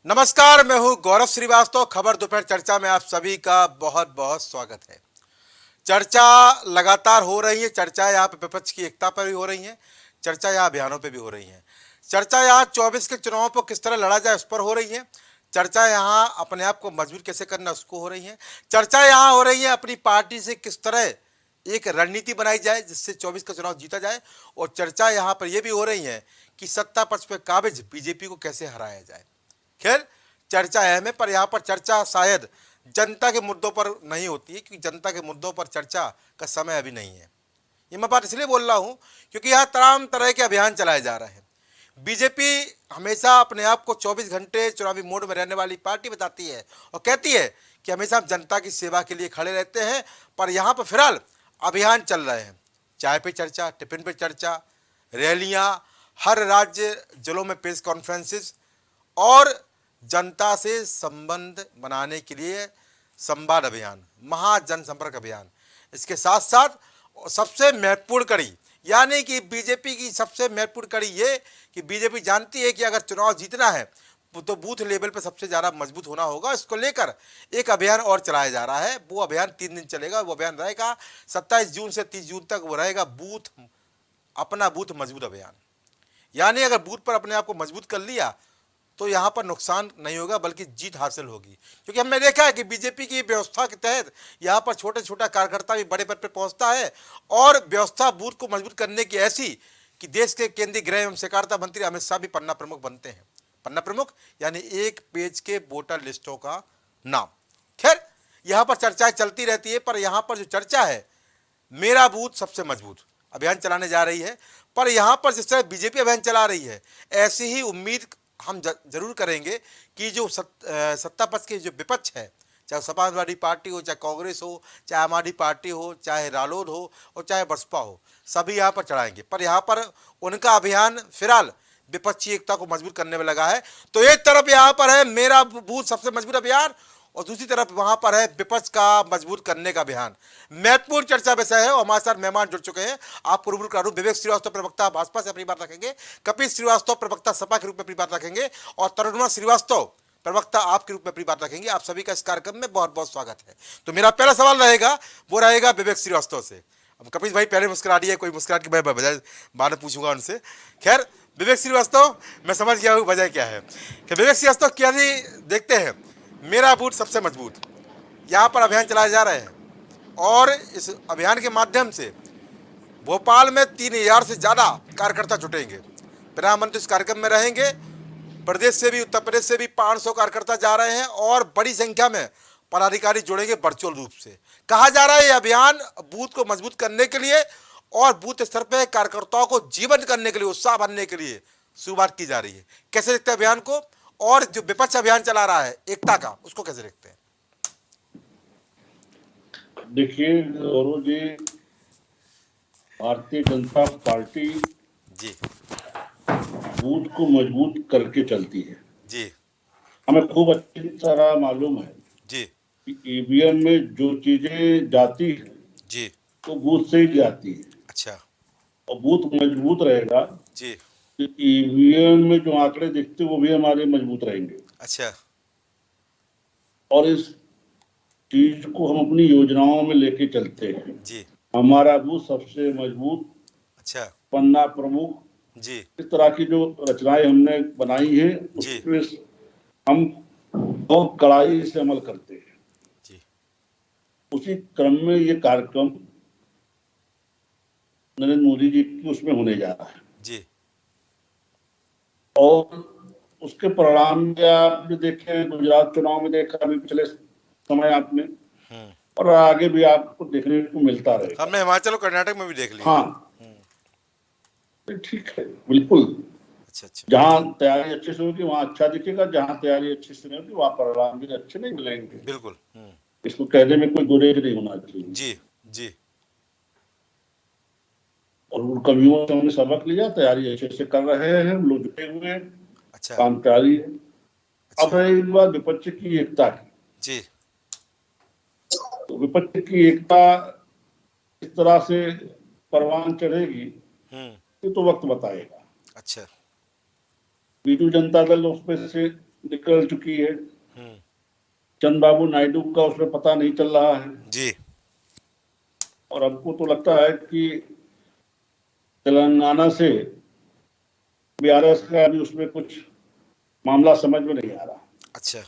नमस्कार, मैं हूं गौरव श्रीवास्तव। खबर दोपहर चर्चा में आप सभी का बहुत बहुत स्वागत है। चर्चा लगातार हो रही है। चर्चा यहाँ पे विपक्ष की एकता पर भी हो रही है, चर्चा यहाँ अभियानों पे भी हो रही है, चर्चा यहाँ 24 के चुनाव पर किस तरह लड़ा जाए उस पर हो रही है, चर्चा यहाँ अपने आप को मजबूत कैसे करना उसको हो रही है, चर्चा यहाँ हो रही है अपनी पार्टी से किस तरह एक रणनीति बनाई जाए जिससे 24 का चुनाव जीता जाए, और चर्चा यहाँ पर यह भी हो रही है कि सत्ता पक्ष पर काबिज बीजेपी को कैसे हराया जाए। खैर, चर्चा अहम है, पर यहाँ पर चर्चा शायद जनता के मुद्दों पर नहीं होती है, क्योंकि जनता के मुद्दों पर चर्चा का समय अभी नहीं है। ये मैं बात इसलिए बोल रहा हूँ क्योंकि यहाँ तमाम तरह के अभियान चलाए जा रहे हैं। बीजेपी हमेशा अपने आप को 24 घंटे चुनावी मोड में रहने वाली पार्टी बताती है और कहती है कि हमेशा हम जनता की सेवा के लिए खड़े रहते हैं, पर यहाँ पर फिलहाल अभियान चल रहे हैं। चाय पे चर्चा, टिफिन पे चर्चा, रैलियाँ, हर राज्य जिलों में प्रेस कॉन्फ्रेंसेस और जनता से संबंध बनाने के लिए संवाद अभियान, महाजनसंपर्क अभियान। इसके साथ साथ सबसे महत्वपूर्ण कड़ी, यानी कि बीजेपी की सबसे महत्वपूर्ण कड़ी ये कि बीजेपी जानती है कि अगर चुनाव जीतना है तो बूथ लेवल पर सबसे ज़्यादा मजबूत होना होगा। इसको लेकर एक अभियान और चलाया जा रहा है। वो अभियान 3 दिन चलेगा। वो अभियान रहेगा 27 जून से 30 जून तक। वो रहेगा बूथ अपना बूथ मजबूत अभियान। यानी अगर बूथ पर अपने आप को मजबूत कर लिया तो यहाँ पर नुकसान नहीं होगा बल्कि जीत हासिल होगी, क्योंकि हमने देखा है कि बीजेपी की व्यवस्था के तहत यहाँ पर छोटे छोटा कार्यकर्ता भी बड़े पद पर पहुँचता है, और व्यवस्था बूथ को मजबूत करने की ऐसी कि देश के केंद्रीय गृह एवं सहकारिता मंत्री अमित शाह भी पन्ना प्रमुख बनते हैं। पन्ना प्रमुख यानी एक पेज के वोटर लिस्टों का नाम। खैर, यहाँ पर चर्चाएं चलती रहती है, पर यहाँ पर जो चर्चा है मेरा बूथ सबसे मजबूत अभियान चलाने जा रही है। पर यहाँ पर जिस तरह बीजेपी अभियान चला रही है, ऐसी ही उम्मीद हम जरूर करेंगे कि जो सत्ता पक्ष के जो विपक्ष है, चाहे समाजवादी पार्टी हो, चाहे कांग्रेस हो, चाहे आम आदमी पार्टी हो, चाहे रालोद हो और चाहे बसपा हो, सभी यहाँ पर चढ़ाएंगे। पर यहाँ पर उनका अभियान फिलहाल विपक्षी एकता को मजबूत करने में लगा है। तो एक तरफ यहाँ पर है मेरा बूथ सबसे मजबूत अभियान, और दूसरी तरफ वहां पर है विपक्ष का मजबूत करने का अभियान। महत्वपूर्ण चर्चा विषय है और हमारे साथ मेहमान जुड़ चुके हैं। आपको रूबरू करा दूं, विवेक श्रीवास्तव प्रवक्ता भाजपा से अपनी बात रखेंगे, कपिल श्रीवास्तव प्रवक्ता सपा के रूप में अपनी बात रखेंगे, और तरुणिमा श्रीवास्तव प्रवक्ता आपके रूप में अपनी बात रखेंगे। आप सभी का इस कार्यक्रम में बहुत बहुत स्वागत है। तो मेरा पहला सवाल रहेगा, वो रहेगा विवेक श्रीवास्तव से। अब कपिल भाई पहले मुस्कुरा दिए, कोई मुस्कुराहट की बजाय बाद में पूछूंगा उनसे। खैर, विवेक श्रीवास्तव, मैं समझ गया हूँ वजह क्या है कि विवेक श्रीवास्तव क्या देखते हैं मेरा बूथ सबसे मजबूत, यहाँ पर अभियान चलाए जा रहे हैं, और इस अभियान के माध्यम से भोपाल में 3000 से ज़्यादा कार्यकर्ता जुटेंगे। प्रधानमंत्री इस कार्यक्रम में रहेंगे। प्रदेश से भी, उत्तर प्रदेश से भी 500 कार्यकर्ता जा रहे हैं, और बड़ी संख्या में पदाधिकारी जुड़ेंगे वर्चुअल रूप से। कहा जा रहा है ये अभियान बूथ को मजबूत करने के लिए और बूथ स्तर पर कार्यकर्ताओं को जीवंत करने के लिए, उत्साह भरने के लिए शुरुआत की जा रही है। कैसे देखते हैं अभियान को, और जो विपक्ष अभियान चला रहा है एकता का, उसको कैसे देखते हैं? देखिए गौरव जी, भारतीय जनता पार्टी जी बूथ को मजबूत करके चलती है। जी हमें खूब अच्छी तरह मालूम है जी कि ईवीएम में जो चीजें जाती है जी तो बूथ से ही जाती है। अच्छा और बूथ मजबूत रहेगा जी तो ईवीएम में जो आंकड़े दिखते वो भी हमारे मजबूत रहेंगे। अच्छा और इस चीज को हम अपनी योजनाओं में लेके चलते हैं। जी हमारा बूथ सबसे मजबूत, अच्छा पन्ना प्रमुख, जी इस तरह की जो रचनाएं हमने बनाई है जी उसमें हम बहुत कड़ाई से अमल करते हैं। जी उसी क्रम में ये कार्यक्रम नरेंद्र मोदी जी की उसमें होने जा रहा है, जी और उसके परिणाम में आपने देखे, गुजरात चुनाव में देखा अभी पिछले समय आपने, और आगे भी आपको देखने को मिलता रहेगा। हमने हिमाचल और कर्नाटक में भी देख लिया। हाँ, ठीक है, बिल्कुल। अच्छा अच्छा जहाँ तैयारी अच्छे से होगी वहाँ अच्छा दिखेगा, जहाँ तैयारी अच्छे से नहीं होगी वहाँ परिणाम भी अच्छे नहीं मिलेंगे। बिल्कुल। इसको कहने में कोई गुरेज नहीं होना चाहिए। जी जी और उन कमियों से हमने सबक लिया, तैयारी अच्छे से कर रहे हैं, हम लोग जुटे हुए हैं, अच्छा काम जारी है। अब अच्छा है एक बात विपक्ष की एकता की। जी तो विपक्ष की एकता इस तरह से परवान चढ़ेगी ये तो वक्त बताएगा। अच्छा बीजू जनता दल उसमें से निकल चुकी है। चंद्रबाबू नायडू का उसमें पता नहीं चल रहा है जी। और हमको तो लगता है कि तेलंगाना से बीआरएस का भी उसमें कुछ मामला समझ में नहीं आ रहा। अच्छा।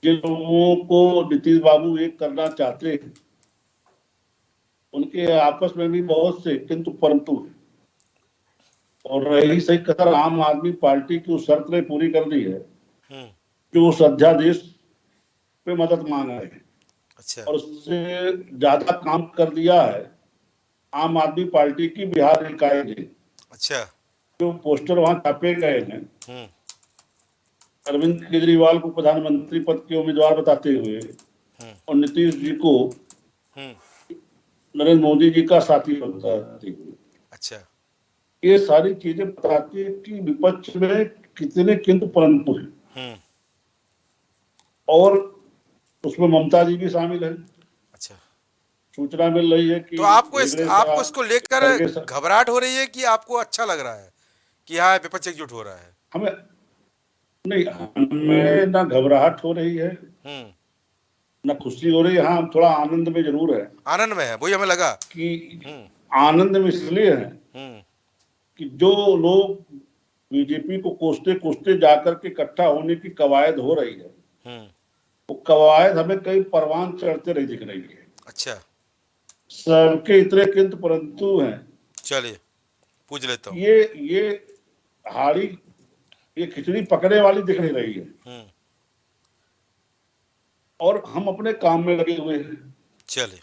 जिन लोगों को नीतीश बाबू एक करना चाहते हैं उनके आपस में भी बहुत से किंतु परंतु है। और रही सही कसर आम आदमी पार्टी की उस शर्त ने पूरी कर दी है जो उस अध्यादेश पे मदद मांग रहे हैं। अच्छा। और उससे ज्यादा काम कर दिया है आम आदमी पार्टी की बिहार इकाई ने। अच्छा। जो पोस्टर वहां छापे गए हैं अरविंद केजरीवाल को प्रधानमंत्री पद के उम्मीदवार बताते हुए और नीतीश जी को नरेंद्र मोदी जी का साथी बताते हुए, अच्छा। ये सारी चीजें बताती है कि विपक्ष में कितने किंतु परंतु है। और उसमें ममता जी भी शामिल है। अच्छा। सूचना मिल रही है कि तो आपको इसको लेकर करके घबराहट हो रही है कि आपको अच्छा लग रहा है कि हाँ विपक्ष एकजुट हो रहा है? हमें नहीं, हमें ना घबराहट हो रही है ना खुशी हो रही है। हाँ, हम थोड़ा आनंद में जरूर है। आनंद में है, वही हमें लगा कि आनंद में इसलिए है कि जो लोग बीजेपी को कोसते कोसते जाकर के इकट्ठा होने की कवायद हो रही है वो कवायद हमें कई परवान चढ़ते नहीं दिख रही है। अच्छा। सबके इतने किंतु परंतु हैं। चलिए पूछ लेता हूँ। ये हाड़ी, ये खिचड़ी पकड़े वाली दिख नहीं रही है और हम अपने काम में लगे हुए हैं। चलिए।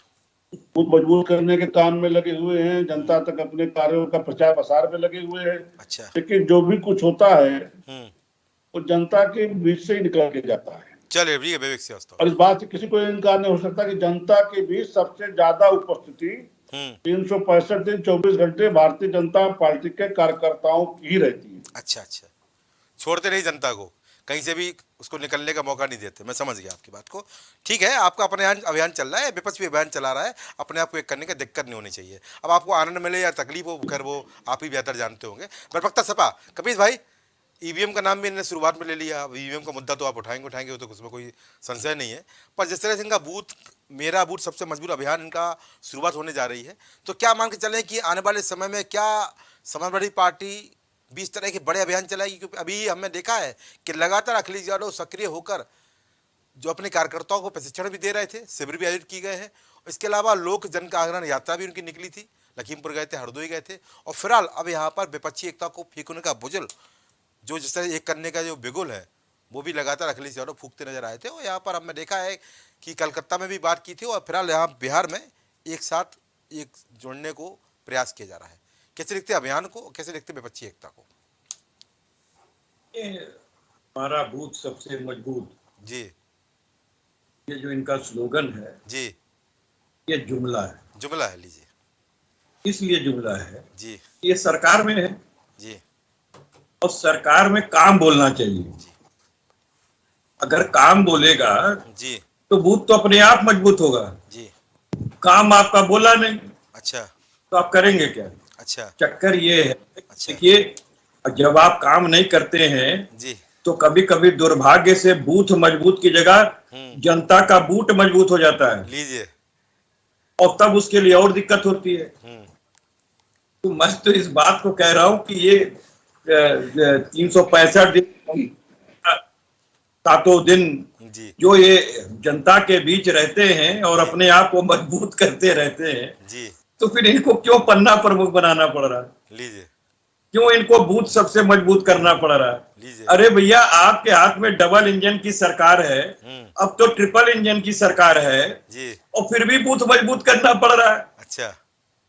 खुद मजबूत करने के काम में लगे हुए हैं, जनता तक अपने कार्यों का प्रचार प्रसार में लगे हुए हैं। अच्छा। लेकिन जो भी कुछ होता है वो जनता के बीच से ही निकल के जाता है। चलिए विवेक श्रीवास्तव। और इस बात से किसी को इनकार नहीं हो सकता कि जनता के बीच सबसे ज्यादा उपस्थिति 365 दिन 24 घंटे भारतीय जनता पार्टी के कार्यकर्ताओं की ही रहती है। अच्छा। अच्छा, छोड़ते नहीं जनता को, कहीं से भी उसको निकलने का मौका नहीं देते। मैं समझ गया आपकी बात को। ठीक है, आपका अपने अभियान चल रहा है, विपक्ष भी अभियान चला रहा है, अपने आप को एक करने का दिक्कत नहीं होनी चाहिए। अब आपको आनंद मिले या तकलीफ हो, खैर वो आप ही बेहतर जानते होंगे। प्रवक्ता सपा कपीस भाई, ईवीएम का नाम भी इन्होंने शुरुआत में ले लिया। अब ईवीएम का मुद्दा तो आप उठाएंगे वो तो उसमें कोई संशय नहीं है। पर जिस तरह से इनका बूथ मेरा बूथ सबसे मजबूत अभियान इनका शुरुआत होने जा रही है, तो क्या मान के चलें कि आने वाले समय में क्या समाजवादी पार्टी 20 तरह के बड़े अभियान चलाएगी? क्योंकि अभी हमने देखा है कि लगातार अखिलेश यादव सक्रिय होकर जो अपने कार्यकर्ताओं को प्रशिक्षण भी दे रहे थे, शिविर भी आयोजित किए गए हैं। इसके अलावा लोक जन आंदोलन यात्रा भी उनकी निकली थी, लखीमपुर गए थे, हरदोई गए थे। और फिलहाल अब यहाँ पर विपक्षी एकता को फीकने का बुजुल, जो जिस तरह एक करने का जो बिगुल है, वो भी लगातार अखिलेश यादव फूकते नजर आए थे। और यहाँ पर हमने देखा है कि कलकत्ता में भी बात की थी और फिलहाल यहाँ बिहार में एक साथ एक जोड़ने को प्रयास किया जा रहा है। कैसे देखते अभियान को, कैसे देखते विपक्षी एकता को? हमारा बूथ सबसे मजबूत जी, ये जो इनका स्लोगन है जी, ये जुमला है। जुमला है, लीजिए। इसलिए जुमला है जी, ये सरकार में है जी, और सरकार में काम बोलना चाहिए। अगर काम बोलेगा जी, तो बूथ तो अपने आप मजबूत होगा। जी। काम आपका बोला नहीं अच्छा। तो आप करेंगे क्या? अच्छा। चक्कर ये है, अच्छा। देखिए जब आप काम नहीं करते हैं जी, तो कभी कभी दुर्भाग्य से बूथ मजबूत की जगह जनता का बूट मजबूत हो जाता है, लीजिए। और तब उसके लिए और दिक्कत होती है। तो मैं तो इस बात को कह रहा हूं कि ये 365 दिन, सातों दिन जी, जो ये जनता के बीच रहते हैं और अपने आप को मजबूत करते रहते हैं, जी, तो फिर इनको क्यों पन्ना प्रमुख बनाना पड़ रहा है? लीजिए। क्यों इनको बूथ सबसे मजबूत करना पड़ रहा है? लीजिए। अरे भैया, आपके हाथ में डबल इंजन की सरकार है, अब तो ट्रिपल इंजन की सरकार है जी, और फिर भी बूथ मजबूत करना पड़ रहा है। अच्छा।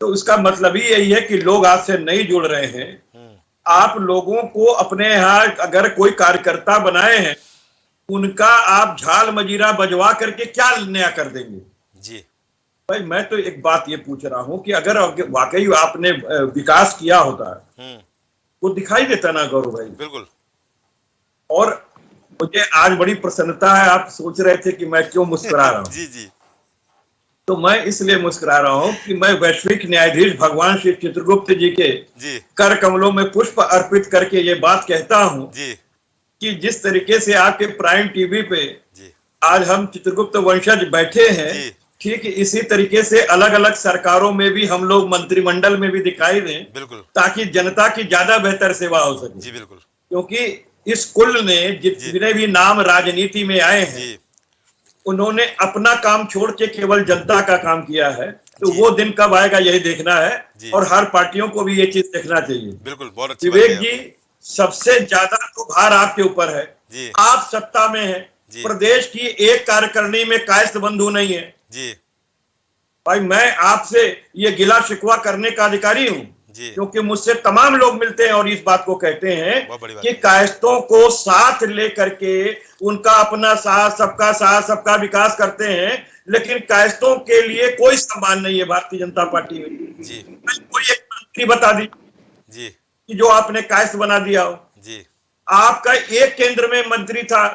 तो इसका मतलब ही यही है कि लोग आज से नहीं जुड़ रहे हैं। आप लोगों को अपने यहाँ अगर कोई कार्यकर्ता बनाए हैं, उनका आप झाल मजीरा बजवा करके क्या नया कर देंगे? जी, भाई मैं तो एक बात ये पूछ रहा हूँ कि अगर वाकई आपने विकास किया होता वो दिखाई देता ना गौरव भाई? बिल्कुल। और मुझे आज बड़ी प्रसन्नता है, आप सोच रहे थे कि मैं क्यों मुस्कुरा रहा हूँ। जी, जी, तो मैं इसलिए मुस्कुरा रहा हूँ कि मैं वैश्विक न्यायाधीश भगवान श्री चित्रगुप्त जी के जी, कर कमलों में पुष्प अर्पित करके ये बात कहता हूँ जी, कि जिस तरीके से आपके प्राइम टीवी पे जी आज हम चित्रगुप्त वंशज बैठे हैं, जी ठीक इसी तरीके से अलग अलग सरकारों में भी हम लोग मंत्रिमंडल में भी दिखाई दें, बिल्कुल ताकि जनता की ज्यादा बेहतर सेवा हो सके। जी बिल्कुल क्योंकि इस कुल ने जितने भी नाम राजनीति में आए हैं, जी उन्होंने अपना काम छोड़ के केवल जनता का काम किया है। तो जी। वो दिन कब आएगा यही देखना है, जी। और हर पार्टियों को भी ये चीज देखना चाहिए। बिल्कुल, बहुत अच्छी बात विवेक कही जी, आपने। सबसे ज्यादा तो भार आपके ऊपर है। जी आप सत्ता में हैं, जी प्रदेश की एक कार्यकारिणी में कायस्थ बंधु नहीं है। जी भाई मैं आपसे ये गिला शिकवा करने का अधिकारी हूं, जी क्योंकि मुझसे तमाम लोग मिलते हैं और इस बात को कहते हैं बहुत बड़ी बात कि है। कायस्थों को साथ लेकर के उनका अपना साथ सबका विकास करते हैं, लेकिन कायस्थों के लिए कोई सम्मान नहीं है भारतीय जनता पार्टी में। जी कोई एक मंत्री बता दी जी कि जो आपने कायस्थ बना दिया हो। जी आपका एक केंद्र में मंत्री था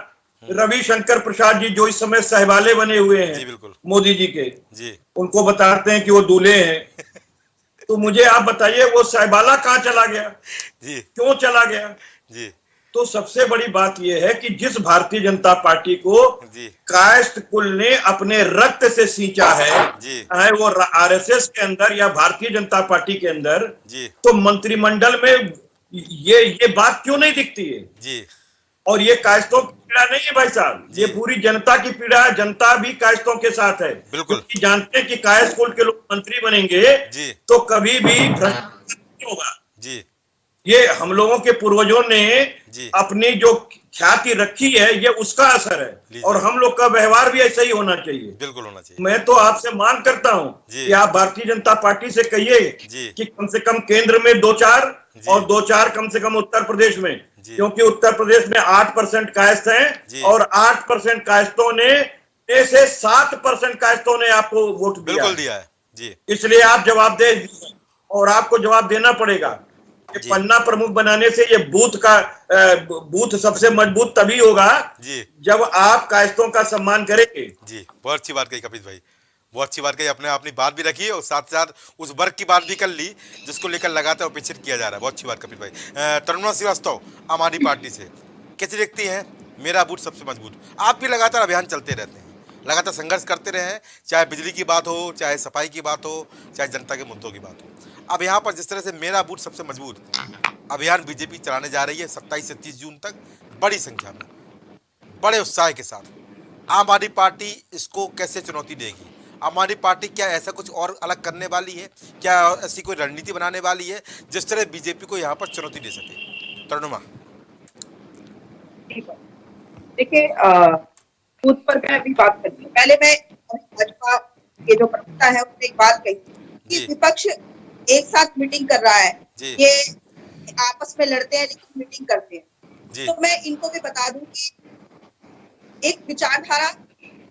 रविशंकर प्रसाद जी, जो इस समय सहबाले बने हुए जी हैं बिल्कुल मोदी जी के, जी उनको बताते हैं कि वो दूल्हे हैं। तो मुझे आप बताइए वो सहबाला कहां चला गया, जी क्यों चला गया? जी तो सबसे बड़ी बात यह है कि जिस भारतीय जनता पार्टी को जी कायस्थ कुल ने अपने रक्त से सींचा है, जी चाहे वो आरएसएस के अंदर या भारतीय जनता पार्टी के अंदर, जी तो मंत्रिमंडल में ये बात क्यों नहीं दिखती है? जी और ये कायस्थों की पीड़ा नहीं है भाई साहब, ये जी। पूरी जनता की पीड़ा है। जनता भी कायस्थों के साथ है, बिल्कुल। क्योंकि जानते हैं कि कायस्थ कुल के लोग मंत्री बनेंगे जी तो कभी भी भ्रष्टाचार नहीं होगा। जी ये हम लोगों के पूर्वजों ने जी अपनी जो ख्याति रखी है, ये उसका असर है, लीजिए। और हम लोग का व्यवहार भी ऐसा ही होना चाहिए। बिल्कुल होना चाहिए। मैं तो आपसे मांग करता हूं जी। कि आप भारतीय जनता पार्टी से कहिए जी। कि कम से कम केंद्र में 2-4 जी। और 2-4 कम से कम उत्तर प्रदेश में, जी। क्योंकि उत्तर प्रदेश में 8% कायस्थ जी। हैं और 8% कायस्थों ने से 7% कायस्थों ने आपको वोट दिया बिल्कुल है। दिया है जी इसलिए आप जवाबदेह हैं और आपको जवाब देना पड़ेगा। ये जी। पन्ना प्रमुख बनाने से ये बूथ सबसे मजबूत तभी होगा जी जब आप कायस्थों का सम्मान करेंगे। जी बहुत अच्छी बात कही कपिल भाई, बहुत अच्छी बात कही। अपने अपनी बात भी रखी और साथ साथ उस वर्ग की बात भी कर ली जिसको लेकर लगातार उपेक्षित किया जा रहा है। बहुत अच्छी बात कपिल भाई। तरुणा श्रीवास्तव आम आदमी पार्टी से कैसी दिखती हैं मेरा बूथ सबसे मजबूत? आप भी लगातार अभियान चलते रहते हैं, लगातार संघर्ष करते रहे हैं, चाहे बिजली की बात हो, चाहे सफाई की बात हो, चाहे जनता के मुद्दों की बात हो। अब यहाँ पर जिस तरह से मेरा बूथ सबसे मजबूत अभियान बीजेपी चलाने जा रही है 27 से 30 जून तक बड़ी संख्या में, बड़े उत्साह के साथ, आम आदमी पार्टी इसको कैसे चुनौती देगी? आम आदमी पार्टी क्या ऐसा कुछ और अलग करने वाली है? क्या ऐसी कोई रणनीति बनाने वाली है जिस तरह बीजेपी को यहाँ पर चुनौती दे सके? तरुणिमा। देखिए, बूथ पर मैं अभी बात करती हूँ। पहले मैं भाजपा के जो प्रवक्ता है उसने एक बात कही कि जी। विपक्ष एक साथ मीटिंग कर रहा है, जी। ये आपस में लड़ते हैं लेकिन मीटिंग करते हैं। जी। तो मैं इनको भी बता दूं कि एक विचारधारा,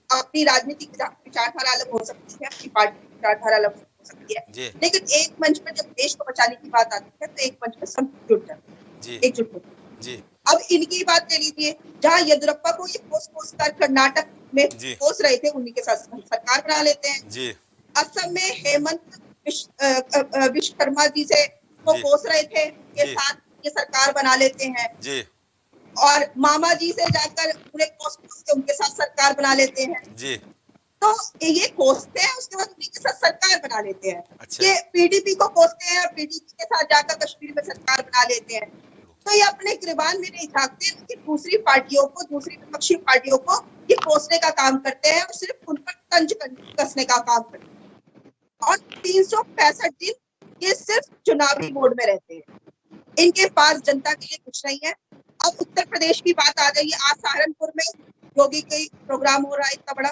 अपनी राजनीतिक विचारधारा अलग हो सकती है, अपनी पार्टी की विचारधारा अलग हो सकती है, जी। लेकिन एक मंच पर जब देश को बचाने की बात आती है तो एक मंच पर सब जुट जाते हैं, जी। एकजुट होते हैं। जी। अब इनकी बात ले लीजिए, जहाँ येदियुरप्पा को ये पोस कर कर्नाटक में जी। पोस रहे थे, उन्हीं के साथ सरकार बना लेते हैं। जी। असम में हेमंत विश्वकर्मा जी से वो जी। पोस रहे थे, के जी। साथ ये सरकार बना लेते हैं। जी। और मामा जी से जाकर पूरे कोस के उनके साथ सरकार बना लेते हैं। जी। तो ये कोसते हैं, उसके बाद उन्हीं के साथ सरकार बना लेते हैं। अच्छा। ये पीडीपी को कोसते हैं और पीडीपी के साथ जाकर कश्मीर में सरकार बना लेते हैं। तो ये अपने गिरबान में नहीं झांकते कि दूसरी पार्टियों को, दूसरी विपक्षी पार्टियों को ये कोसने का काम करते हैं और सिर्फ उन पर तंज कसने का काम करते हैं। और 365 दिन ये सिर्फ चुनावी मोड में रहते हैं, इनके पास जनता के लिए कुछ नहीं है। अब उत्तर प्रदेश की बात आ गई, आज सहारनपुर में योगी का प्रोग्राम हो रहा है इतना बड़ा,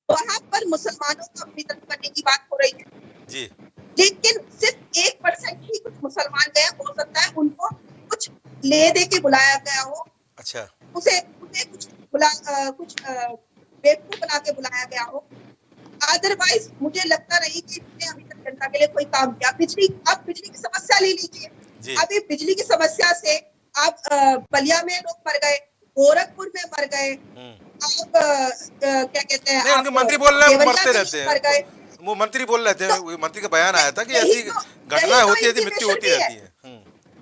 वहां पर मुसलमानों को अपनी तरफ करने की बात हो रही है जी। लेकिन सिर्फ 1% ही कुछ मुसलमान गए, हो सकता है उनको कुछ ले दे के बुलाया गया हो, अच्छा। उसे कुछ बेवकूफ बना के बुलाया गया हो। अदरवाइज मुझे लगता नहीं कि इन्होंने अभी तक जनता के लिए कोई काम किया। अब बिजली की समस्या ले लीजिए, अभी बिजली की समस्या से आप बलिया में लोग मर गए, गोरखपुर में मर गए, आप क्या कहते हैं, नहीं, उनके मंत्री बोल रहे हैं वो मरते रहते हैं, वो मंत्री बोल रहे थे, मंत्री का बयान आया था कि ऐसी घटनाएं होती रहती, मृत्यु होती रहती है।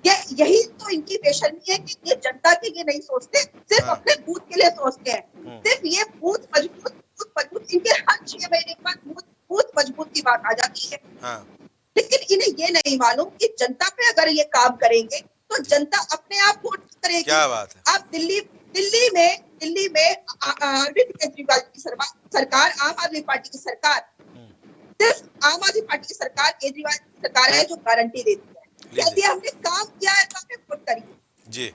यही तो इनकी बेशर्मी है कि ये जनता जनता के लिए नहीं सोचते, सिर्फ हाँ। अपने बूथ के लिए सोचते हैं। सिर्फ ये बूथ मजबूत इनके हर 6 महीने के बाद बूथ मजबूत की बात आ जाती है। हाँ। लेकिन इन्हें ये नहीं मालूम कि जनता पे अगर ये काम करेंगे तो जनता अपने आप वोट करेगी। क्या बात है। आप दिल्ली में अरविंद केजरीवाल की सरकार, आम आदमी पार्टी की सरकार, सिर्फ आम आदमी पार्टी की सरकार, केजरीवाल की सरकार है जो गारंटी देती है, कहती है हमने काम किया है तो हमें वोट करिए जी।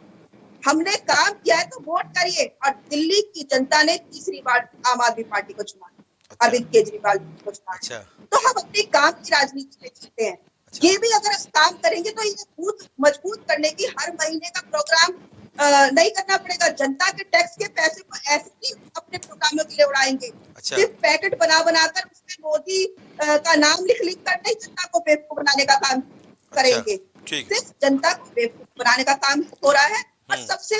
हमने काम किया है तो वोट करिए। और दिल्ली की जनता ने तीसरी बार आम आदमी पार्टी को चुना, अच्छा। अरविंद केजरीवाल को चुना। अच्छा। तो हम अपने काम की राजनीति में जीते हैं। अच्छा। ये भी अगर काम करेंगे तो ये बूथ मजबूत करने की हर महीने का प्रोग्राम नहीं करना पड़ेगा। जनता के टैक्स के पैसे को ऐसे ही अपने प्रोग्रामों के लिए उड़ाएंगे। अच्छा। सिर्फ पैकेट बनाकर उसमें मोदी का नाम लिख कर नहीं जनता को बेवकूफ बनाने का काम करेंगे। ठीक। सिर्फ जनता को बेवकूफ बनाने का काम हो रहा है। और सबसे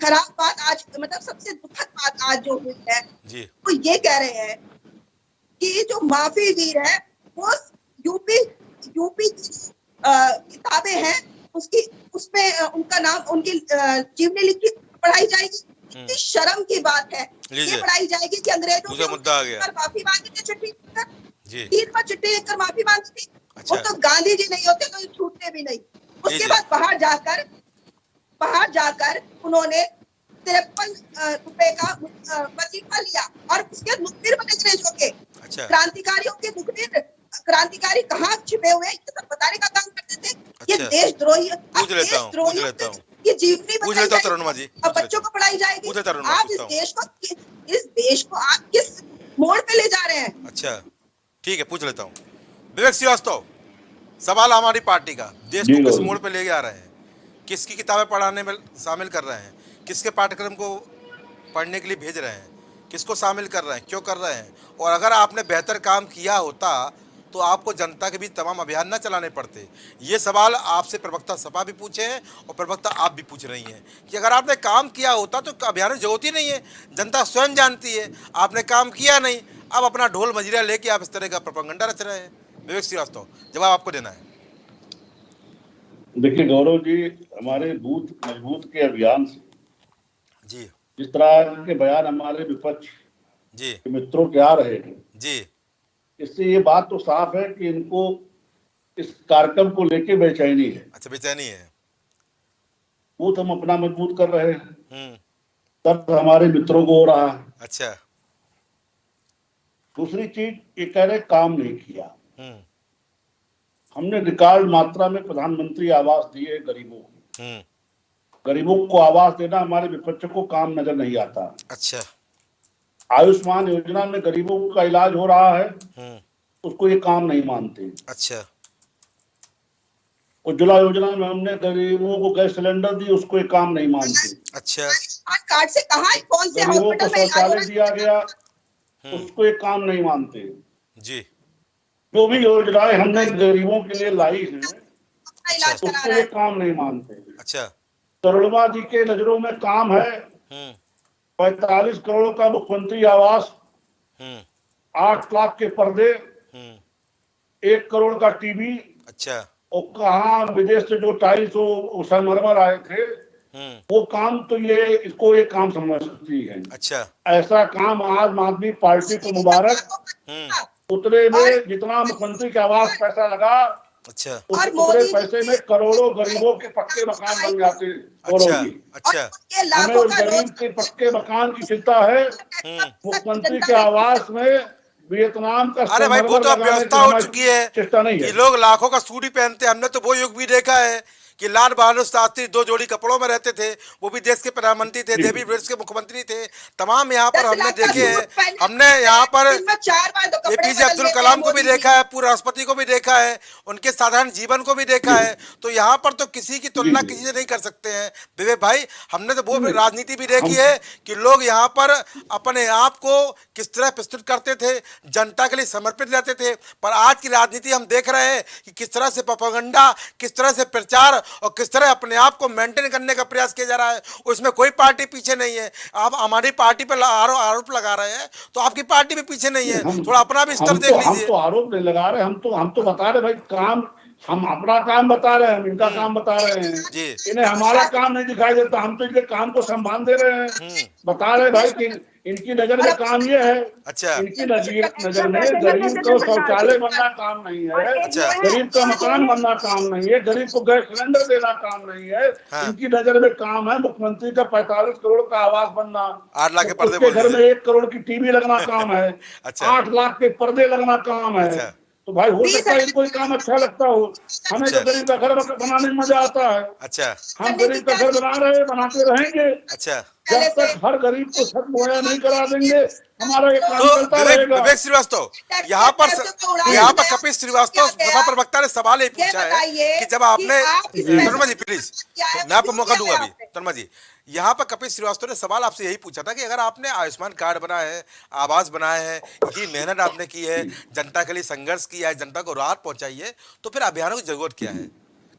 खराब बात आज, मतलब सबसे दुखद बात आज जो हुई है जी। वो ये कह रहे हैं कि जो माफी वीर है वो यूपी की किताबें हैं उसमें उनका नाम, उनकी जीवनी लिखी पढ़ाई जाएगी। इतनी शर्म की बात है। ये पढ़ाई जाएगी कि अंग्रेजों के मुद्दा आ गया, माफी मांगी थी चिट्ठी जी। 3 बार चिट्ठी लिखकर माफी मांगी थी। अच्छा। वो तो गांधी जी नहीं होते तो छूटते भी नहीं। उसके बाद बाहर जाकर उन्होंने 53 रुपए का वजीफा लिया और उसके मुखबिर बने अंग्रेजों के। अच्छा। क्रांतिकारियों के मुखबिर, क्रांतिकारी कहाँ छिपे हुए ये सब बताने का काम करते थे। अच्छा। ये देशद्रोही, पूछ लेता हूँ ये जीवनी बताई जाएगी, तरुणमा जी, अब बच्चों को पढ़ाई जाएगी। आप इस देश को आप किस मोड़ पे ले जा रहे हैं? अच्छा ठीक है, पूछ लेता हूँ। विवेक श्रीवास्तव, सवाल हमारी पार्टी का, देश को किस मोड़ पे ले जा रहे हैं, किसकी किताबें पढ़ाने में शामिल कर रहे हैं, किसके पाठ्यक्रम को पढ़ने के लिए भेज रहे हैं, किसको शामिल कर रहे हैं, क्यों कर रहे हैं? और अगर आपने बेहतर काम किया होता तो आपको जनता के बीच तमाम अभियान न चलाने पड़ते। ये सवाल आपसे प्रवक्ता सपा भी पूछे हैं और प्रवक्ता आप भी पूछ रही हैं कि अगर आपने काम किया होता तो अभियान की जरूरत ही नहीं है। जनता स्वयं जानती है आपने काम किया नहीं, अब अपना ढोल मजीरा लेके आप इस तरह का प्रोपेगेंडा रच रहे हैं। विवेक श्रीवास्तव, जवाब आपको देना है। देखिए गौरव जी, हमारे बूथ मजबूत के अभियान से जी, जिस तरह के बयान हमारे विपक्ष जी के मित्रों के आ रहे हैं जी, इससे ये बात तो साफ है कि इनको इस कार्यक्रम को लेके बेचैनी है। अच्छा, बेचैनी है। बूथ हम अपना मजबूत कर रहे हैं, दर्द हमारे मित्रों को हो रहा है। अच्छा। दूसरी चीज ये कह रहे काम नहीं किया। हमने रिकॉर्ड मात्रा में प्रधानमंत्री आवास दिए गरीबों को। गरीबों को आवास देना हमारे विपक्ष को काम नजर नहीं आता। अच्छा। आयुष्मान योजना में गरीबों का इलाज हो रहा है, उसको ये काम नहीं मानते। अच्छा। उज्ज्वला योजना में हमने गरीबों को गैस सिलेंडर दी, उसको ये काम नहीं मानते। अच्छा। कार्ड से कहां कौन से गरीबों को हॉस्पिटल में शौचालय दिया गया, उसको ये काम नहीं मानते। जी। जो भी योजनाएं हमने गरीबों के लिए लाई हैं इलाज करा उसको रहा ये है। काम नहीं मानते। अच्छा। तरुणमा जी के नजरों में काम है 45 करोड़ का मुख्यमंत्री आवास, 8 लाख के पर्दे, 1 करोड़ का टीवी। अच्छा। और कहा विदेश से जो टाइल्स संगमरमर आए थे वो काम, तो ये इसको एक काम समझ सकती है। अच्छा। ऐसा काम आम आदमी पार्टी को मुबारक। उतने में जितना मुख्यमंत्री के आवास पैसा लगा, अच्छा, उतने पैसे में करोड़ों गरीबों के पक्के मकान बन जाते। अच्छा। अच्छा। हमें उस गरीब के पक्के मकान की चिंता है। मुख्यमंत्री के आवास में वियतनाम का अरे भाई, वो तो अब व्यवस्था हो चुकी है चेष्टा नहीं है कि लोग लाखों का सूट ही पहनते हैं। हमने तो वो युग भी देखा है कि लाल बहादुर शास्त्री 2 जोड़ी कपड़ों में रहते थे, वो भी देश के प्रधानमंत्री थे, देवी ब्रिट्स के मुख्यमंत्री थे। तमाम यहाँ पर हमने देखे हैं। हमने यहाँ पर एपीजे अब्दुल कलाम को भी देखा है, पूर्व राष्ट्रपति को भी देखा है, उनके साधारण जीवन को भी देखा है। तो यहाँ पर तो किसी की तुलना किसी से नहीं कर सकते हैं विवेक भाई। हमने तो वो राजनीति भी देखी है कि लोग यहाँ पर अपने आप को किस तरह प्रस्तुत करते थे, जनता के लिए समर्पित रहते थे। पर आज की राजनीति हम देख रहे हैं कि किस तरह से प्रोपेगेंडा, किस तरह से प्रचार और किस तरह अपने आप को मेंटेन करने का प्रयास किया जा रहा है। उसमें कोई पार्टी पीछे नहीं है। आप हमारी पार्टी पर आरोप लगा रहे हैं तो आपकी पार्टी भी पीछे नहीं है। थोड़ा अपना भी स्तर देख लीजिए। हम तो आरोप नहीं लगा रहे, हम तो बता रहे भाई काम हम अपना काम बता रहे हैं, हम इनका काम बता रहे हैं। जी इन्हें हमारा काम नहीं दिखाई देता, हम तो इनके काम को संभाल दे रहे हैं। बता रहे भाई कि इनकी नजर में काम ये है, अच्छा इनकी नजर में गरीब को शौचालय बनना काम नहीं है, अच्छा गरीब का मकान बनना काम नहीं है, गरीब को गैस सिलेंडर देना काम नहीं है। हाँ। इनकी नजर में काम है मुख्यमंत्री का 45 करोड़ का आवास बनना, 8 लाख के पर्दे उसके बोल घर में दीजिए। 1 करोड़ की टीवी लगना काम है, अच्छा 8 लाख के पर्दे लगना काम है। अच्छा तो भाई हो सकता है इनको काम अच्छा लगता हो, हमें तो अच्छा। गरीब का घर बनाने में मजा आता है। अच्छा हम गरीब का घर बना रहे हैं, बनाते रहेंगे अच्छा। जब तक हर गरीब को छत मुहैया नहीं करा देंगे, हमारा ये काम तो चलता विवेक रहेगा। विवेक श्रीवास्तव, यहाँ पर कपिल श्रीवास्तव सभा प्रवक्ता ने सवाल ये पूछा है कि जब आपने, तनुमा जी प्लीज, मैं आपको मौका दूंगा अभी। तनुमा जी, यहाँ पर कपिल श्रीवास्तव ने सवाल आपसे यही पूछा था कि अगर आपने आयुष्मान कार्ड बनाया है, आवास बनाए हैं, इतनी मेहनत आपने की है, जनता के लिए संघर्ष किया है, जनता को राहत पहुंचाई है, तो फिर अभियानों की जरूरत क्या है?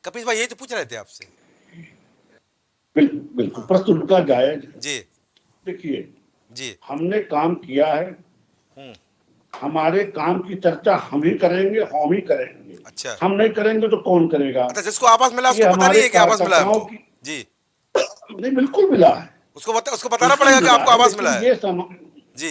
कपिल भाई यही तो पूछ रहे थे आपसे। बिल्कुल प्रश्न उनका जायज है। जी देखिए जी हमने काम किया है, हमारे काम की चर्चा हम ही करेंगे, हम ही करेंगे। अच्छा हम नहीं करेंगे तो कौन करेगा? अच्छा, जिसको आवास मिला ये उसको पता नहीं है कि आवास मिला है कार्यकर्ताओं आपको? जी नहीं बिल्कुल मिला है, उसको बताना पड़ेगा कि आपको आवास मिला है। ये जी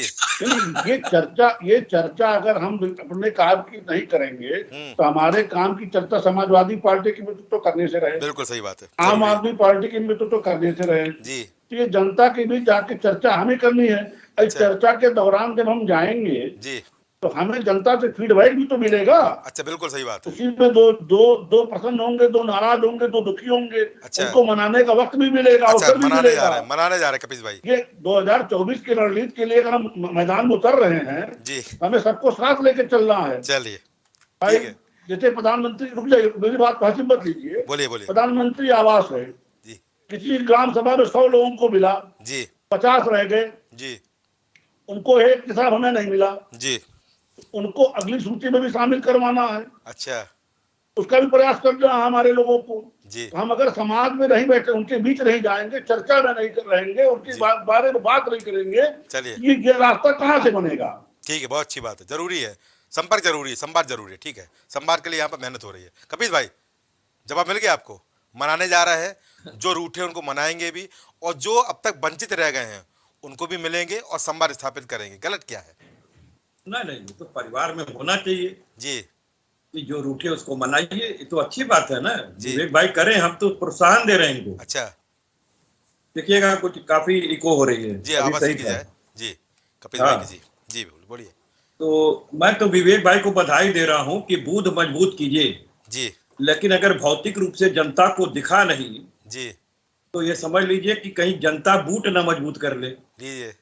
ये चर्चा अगर हम अपने काम की नहीं करेंगे तो हमारे काम की चर्चा समाजवादी पार्टी के नेतृत्व करने से रहे, बिल्कुल सही बात है, आम आदमी पार्टी के नेतृत्व करने से रहे। जी तो ये जनता के बीच जाके चर्चा हमें करनी है। इस अच्छा। चर्चा के दौरान जब हम जाएंगे जी तो हमें जनता से फीडबैक भी तो मिलेगा। अच्छा बिल्कुल सही बात है। उसी में दो प्रसन्न होंगे, 2 नाराज होंगे, 2 दुखी होंगे। अच्छा। उनको मनाने का वक्त भी मिलेगा, अच्छा अवसर भी मनाने जा मिलेगा। रहे हैं, मनाने जा रहे हैं कपिल भाई। ये 2024 की रणनीति के लिए अगर हम मैदान में उतर रहे हैं जी तो हमें सबको साथ लेके चलना है। चलिए भाई ठीक है, जैसे प्रधानमंत्री, रुक जाइए मेरी बात पहले मत लीजिए। बोलिए बोलिए। प्रधानमंत्री आवास है, जी किसी ग्राम सभा में 100 लोगों को मिला, जी 50 रह गए, जी उनको एक हिसाब हमें नहीं मिला, जी उनको अगली सूची में भी शामिल करवाना है, अच्छा उसका भी प्रयास करना है हमारे लोगों को। जी हम अगर समाज में नहीं बैठे, उनके बीच नहीं जाएंगे, चर्चा में नहीं रहेंगे, उनकी बारे में बात नहीं करेंगे, चलिए ये रास्ता कहाँ से बनेगा? ठीक है, बहुत अच्छी बात है, जरूरी है संपर्क, जरूरी है, संवाद जरूरी है। ठीक है, संवाद के लिए यहाँ पर मेहनत हो रही है। कपिल भाई जवाब मिल गया आपको? मनाने जा रहा है, जो रूठे उनको मनाएंगे भी, और जो अब तक वंचित रह गए हैं उनको भी मिलेंगे और संवाद स्थापित करेंगे। गलत क्या है? नहीं, ये तो परिवार में होना चाहिए जी कि जो रूठे उसको मनाइए, ये तो अच्छी बात है ना। जी। विवेक भाई करें, हम तो प्रोत्साहन दे रहे हैं इनको। अच्छा देखिएगा कुछ काफी इको हो रही है जी, अभी, आवाज सही की कहा। जाए जी कपिल हाँ। भाई की। जी जी बोलिए। तो मैं तो विवेक भाई को बधाई दे रहा हूं कि बूथ मजबूत कीजिए, जी लेकिन अगर भौतिक रूप से जनता को दिखा नहीं जी तो ये समझ लीजिए कि कहीं जनता बूट ना मजबूत कर ले। लीजिए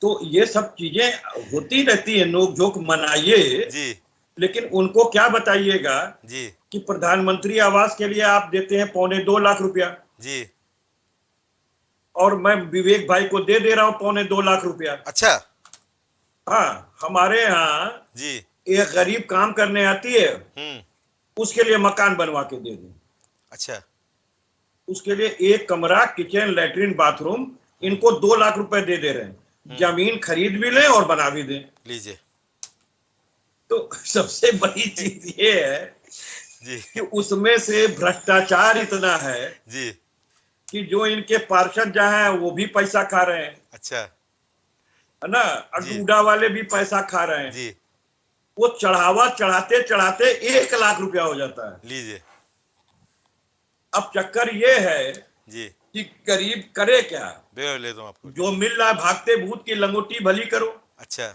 तो ये सब चीजें होती रहती है, नोक झोंक मनाइए, जी लेकिन उनको क्या बताइएगा जी कि प्रधानमंत्री आवास के लिए आप देते हैं 2.25 लाख रुपया, जी और मैं विवेक भाई को दे रहा हूं 2.25 लाख रुपया। अच्छा हाँ, हमारे यहाँ जी एक गरीब काम करने आती है, उसके लिए मकान बनवा के दे दें। अच्छा उसके लिए एक कमरा, किचन, लेटरिन, बाथरूम, इनको 2 लाख रुपए दे रहे हैं। जमीन खरीद भी लें और बना भी दें। लीजिए तो सबसे बड़ी चीज ये है जी कि उसमें से भ्रष्टाचार इतना है जी कि जो इनके पार्षद जहां हैं वो भी पैसा खा रहे हैं, अच्छा है ना, अडूडा वाले भी पैसा खा रहे हैं। जी वो चढ़ावा चढ़ाते चढ़ाते 1 लाख रुपया हो जाता है। लीजिए अब चक्कर ये है जी कि गरीब करे क्या? ले दो आपको जो मिल रहा है भागते भूत की लंगोटी भली करो। अच्छा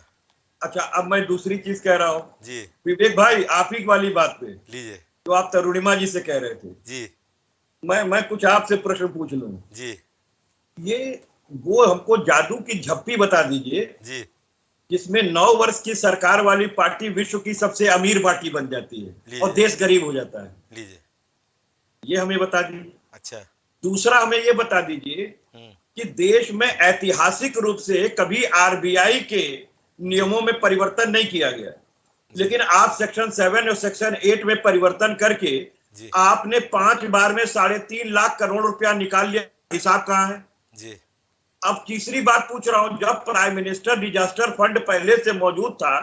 अच्छा, अब मैं दूसरी चीज कह रहा हूँ जी विवेक भाई, आप ही वाली बात पे लीजिए जो आप तरुणिमा जी से कह रहे थे, जी मैं कुछ आपसे प्रश्न पूछ लूं। जी ये वो हमको जादू की झप्पी बता दीजिए जी जिसमें 9 वर्ष की सरकार वाली पार्टी विश्व की सबसे अमीर पार्टी बन जाती है और देश गरीब हो जाता है। लीजिए ये हमें बता दीजिए। अच्छा दूसरा हमें ये बता दीजिए कि देश में ऐतिहासिक रूप से कभी आरबीआई के नियमों में परिवर्तन नहीं किया गया, लेकिन आप सेक्शन 7 और सेक्शन 8 में परिवर्तन करके आपने 5 बार में 3.5 लाख करोड़ रुपया निकाल लिया। हिसाब कहाँ है? जी अब तीसरी बात पूछ रहा हूं, जब प्राइम मिनिस्टर डिजास्टर फंड पहले से मौजूद था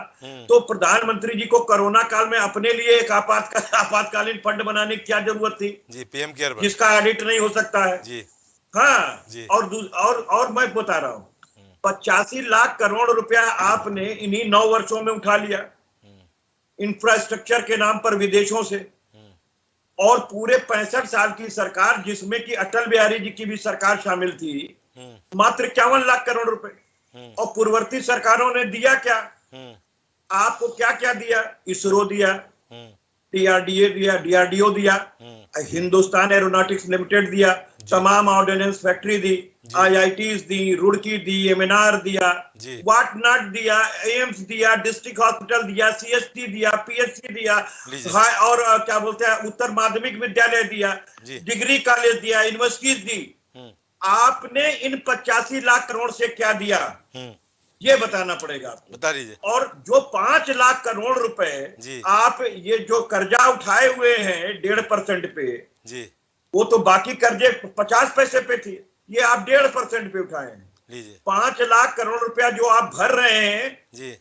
तो प्रधानमंत्री जी को कोरोना काल में अपने लिए एक आपातकालीन फंड बनाने की क्या जरूरत थी जी, पीएम केयर फंड। जिसका ऑडिट नहीं हो सकता है। जी हाँ जी। और मैं बता रहा हूँ 85 लाख करोड़ रुपया आपने इन्हीं 9 वर्षों में उठा लिया इंफ्रास्ट्रक्चर के नाम पर विदेशों से, और पूरे 65 साल की सरकार जिसमें कि अटल बिहारी जी की भी सरकार शामिल थी, मात्र 51 लाख करोड़ रुपए। और पूर्ववर्ती सरकारों ने दिया क्या? आपको क्या क्या दिया? इसरो दिया, डीआरडीओ दिया, हिंदुस्तान एरोनॉटिक्स लिमिटेड दिया, तमाम ऑर्डिनेंस फैक्ट्री दी, आईआईटीज दी, रुड़की दी, एमएनआर दिया, वाट नॉट दिया, एम्स दिया, डिस्ट्रिक्ट हॉस्पिटल दिया, सीएसटी दिया, पीएचसी दिया, और क्या बोलते हैं उत्तर माध्यमिक विद्यालय दिया, डिग्री कॉलेज दिया, यूनिवर्सिटीज दी। आपने इन 85 लाख करोड़ से क्या दिया ये बताना पड़ेगा आपको। बता दीजिए। और जो 5 लाख करोड़ रुपए आप ये जो कर्जा उठाए हुए हैं 1.5% पे जी, वो तो बाकी कर्जे 50 पैसे पे थे, ये आप 1.5% पे उठाए हैं। लीजिए 5 लाख करोड़ रुपया जो आप भर रहे हैं जी,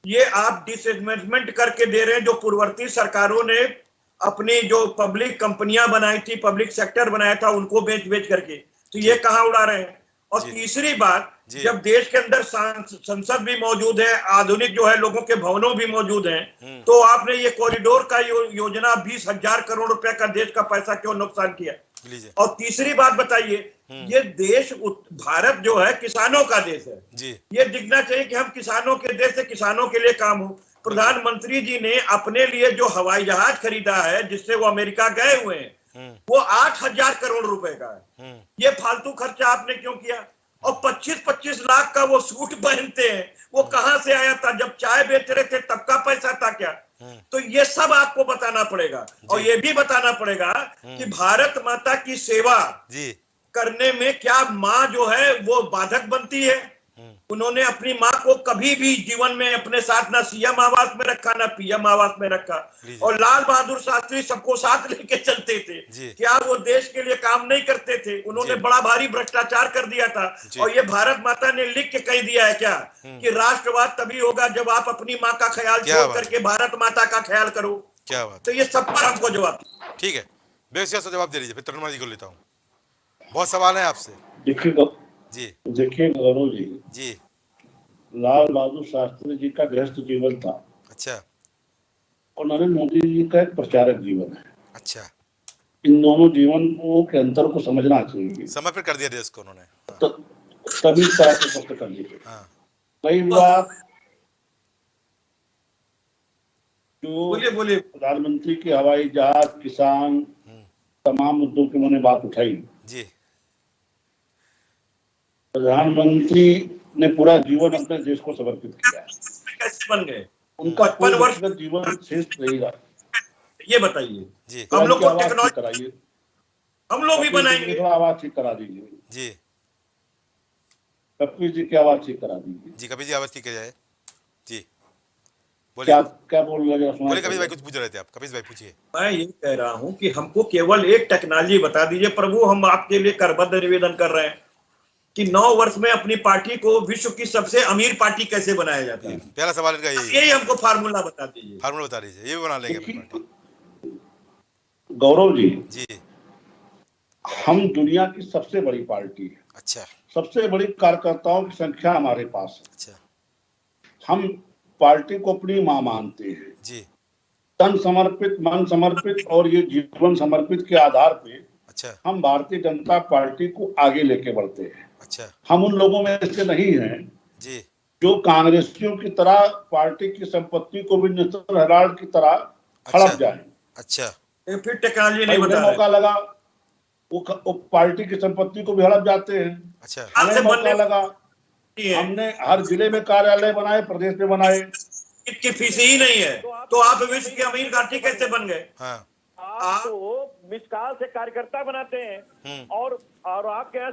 ये आप डिसइन्वेस्टमेंट करके दे रहे हैं, जो पूर्ववर्ती सरकारों ने अपनी जो पब्लिक कंपनियां बनाई थी, पब्लिक सेक्टर बनाया था, उनको बेच बेच करके, तो ये कहां उड़ा रहे हैं। और तीसरी बात, जब देश के अंदर संसद भी मौजूद है, आधुनिक जो है लोगों के भवनों भी मौजूद हैं, तो आपने ये कॉरिडोर का योजना 20,000 करोड़ रुपए का देश का पैसा क्यों नुकसान किया? और तीसरी बात बताइए, ये देश भारत जो है किसानों का देश है जी, ये दिखना चाहिए कि हम किसानों के देश से किसानों के लिए काम हो। प्रधानमंत्री जी ने अपने लिए जो हवाई जहाज खरीदा है जिससे वो अमेरिका गए हुए हैं वो 8,000 करोड़ रुपए का है। ये फालतू खर्चा आपने क्यों किया? और 25-25 लाख का वो सूट पहनते हैं, वो कहां से आया था? जब चाय बेच रहे थे तब का पैसा था क्या? तो ये सब आपको बताना पड़ेगा। और ये भी बताना पड़ेगा कि भारत माता की सेवा जी करने में क्या माँ जो है वो बाधक बनती है? उन्होंने अपनी माँ को कभी भी जीवन में अपने साथ ना सीएम आवास में रखा ना पीएम आवास में रखा। और लाल बहादुर शास्त्री सबको साथ लेके चलते थे, क्या वो देश के लिए काम नहीं करते थे? उन्होंने बड़ा भारी भ्रष्टाचार कर दिया था। और ये भारत माता ने लिख के कह दिया है क्या कि राष्ट्रवाद तभी होगा जब आप अपनी माँ का ख्याल छोड़ करके भारत माता का ख्याल करो। क्या बात। तो ये सब पर हमको जवाब। ठीक है, बेसिया से जवाब दे लीजिए, फिर तरुण जी को लेता हूँ। बहुत सवाल है आपसे। देखिए गौरव जी, जी, लाल बहादुर शास्त्री जी का गृहस्थ जीवन था। अच्छा। और नरेंद्र मोदी जी का एक प्रचारक जीवन है। अच्छा। इन दोनों जीवनों के अंतर को समझना चाहिए। समर्पित कर दिया देश को उन्होंने। तो सभी तरह से स्पष्ट कर दिए। कई बार जो बोलिए प्रधानमंत्री के हवाई जहाज, किसान, तमाम मुद्दों की उन्होंने बात उठाई जी। प्रधानमंत्री ने पूरा जीवन अपने देश को समर्पित किया। कैसे बन गए? उनका 55 वर्ष जीवन श्रेष्ठ रहेगा ये बताइए जी। हम लोग को टेक्नोलॉजी कराइए, हम लोग भी बनाएंगे। आवाज ठीक करा दीजिए जी। कपिल जी की आवाज ठीक करा दीजिए जी। कपिल जी आवाज ठीक जाए जी। क्या बोल रहे हैं? बोले कपिल भाई कुछ पूछ रहे थे आप। कपिल भाई पूछिए। मैं ये कह रहा हूँ कि हमको केवल एक टेक्नोलॉजी बता दीजिए प्रभु, हम आपके लिए करबद्ध निवेदन कर रहे हैं कि 9 वर्ष में अपनी पार्टी को विश्व की सबसे अमीर पार्टी कैसे बनाया जाता है। पहला सवाल इनका यही हमको फार्मूला बता दीजिए। फार्मूला बता दीजिए, ये भी बना लेंगे। गौरव जी, हम दुनिया की सबसे बड़ी पार्टी है। अच्छा। सबसे बड़ी कार्यकर्ताओं की संख्या हमारे पास है। अच्छा। हम पार्टी को अपनी मां मानते हैं जी। तन समर्पित, मन समर्पित और ये जीवन समर्पित के आधार पे अच्छा। हम भारतीय जनता पार्टी को आगे लेके बढ़ते हैं। अच्छा। हम उन लोगों में से नहीं हैं जी जो कांग्रेसियों की तरह पार्टी की संपत्ति को भी नेशनल हेराल्ड की तरह हड़प जाए। अच्छा। फिर टेक्नोलॉजी नहीं बता मौका लगा वो पार्टी की संपत्ति को भी हड़प जाते हैं। अच्छा। हमें मौका लगा, हमने हर जिले में कार्यालय बनाए, प्रदेश में बनाए। इसकी फीस ही नहीं है तो आप विश्व की अमीर पार्टी कैसे बन गए? आप तो मिसकाल से कार्यकर्ता बनाते हैं और आप क्या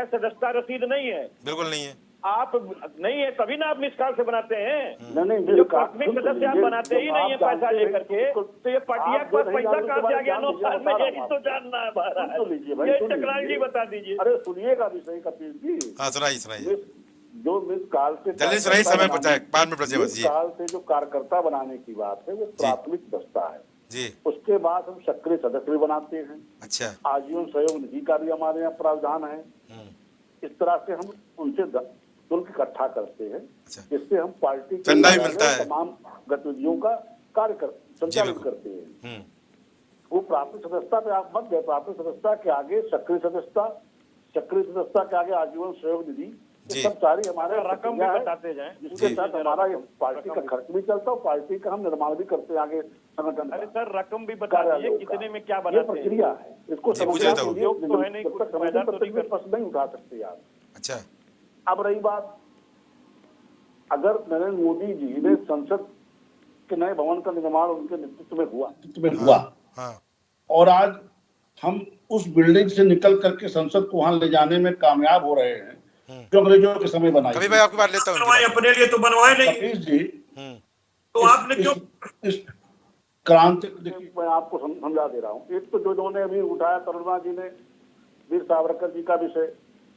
सदस्यता रसीद नहीं है? बिल्कुल नहीं है। आप नहीं है तभी ना आप मिस कॉल से बनाते हैं। नहीं जो प्राथमिक सदस्य आप बनाते ही नहीं है पैसा लेकर के, तो ये पार्टियां के पास पैसा कहाँ से आ गया 9 साल में, यही तो जानना है महाराज। ये टेक्नोलॉजी बता दीजिए। अरे सुनिएगा विषय कपिल जी। हाँ सुनाइए जो मिस काल से जल्दी सुनाइए, समय बचाए 5 मिनट बचे बस। मिस काल से जो कार्यकर्ता बनाने की बात है वो प्राथमिक दस्ता है जी। उसके बाद हम सक्रिय सदस्य भी बनाते हैं। अच्छा। आजीवन सहयोग निधि का भी हमारे यहाँ प्रावधान है। इस तरह से हम उनसे शुल्क इकट्ठा करते हैं जिससे हम पार्टी के चंदा भी मिलता है, तमाम गतिविधियों का संचालन करते हैं। वो प्राथमिक सदस्यता पे आप मत गए, प्राथमिक सदस्यता के आगे सक्रिय सदस्यता, सक्रिय सदस्यता के आगे आजीवन सहयोग निधि, ये सब सारी हमारे रकम भी बताते जाएं जिसके साथ हमारा पार्टी का खर्च भी चलता है, पार्टी का हम निर्माण भी करते हैं आगे संगठन। अरे सर रकम भी बता दीजिए कितने में क्या ये बनाते हैं। प्रक्रिया है, इसको जी, समझना पूछा था चाहिए। तो है नहीं, कुछ समाधान तो नहीं प्रश्न नहीं उठा सकते यार। अच्छा। अब रही बात, अगर नरेंद्र मोदी जी ने संसद के नए भवन का निर्माण उनके नेतृत्व में हुआ हाँ। और आज हम उस बिल्डिंग से निकल करके संसद को वहां ले जाने में कामयाब हो रहे हैं जो अंग्रेजों के समय बनाई। कभी भाई आपकी बात लेता हूँ। बनवाए अपने लिए तो बनवाए नहीं कपीश जी, तो आपने क्यों इस क्रांति, देखिए मैं आपको समझा दे रहा हूँ। एक तो जो इन्होंने अभी उठाया तरुणा जी ने वीर सावरकर जी का विषय,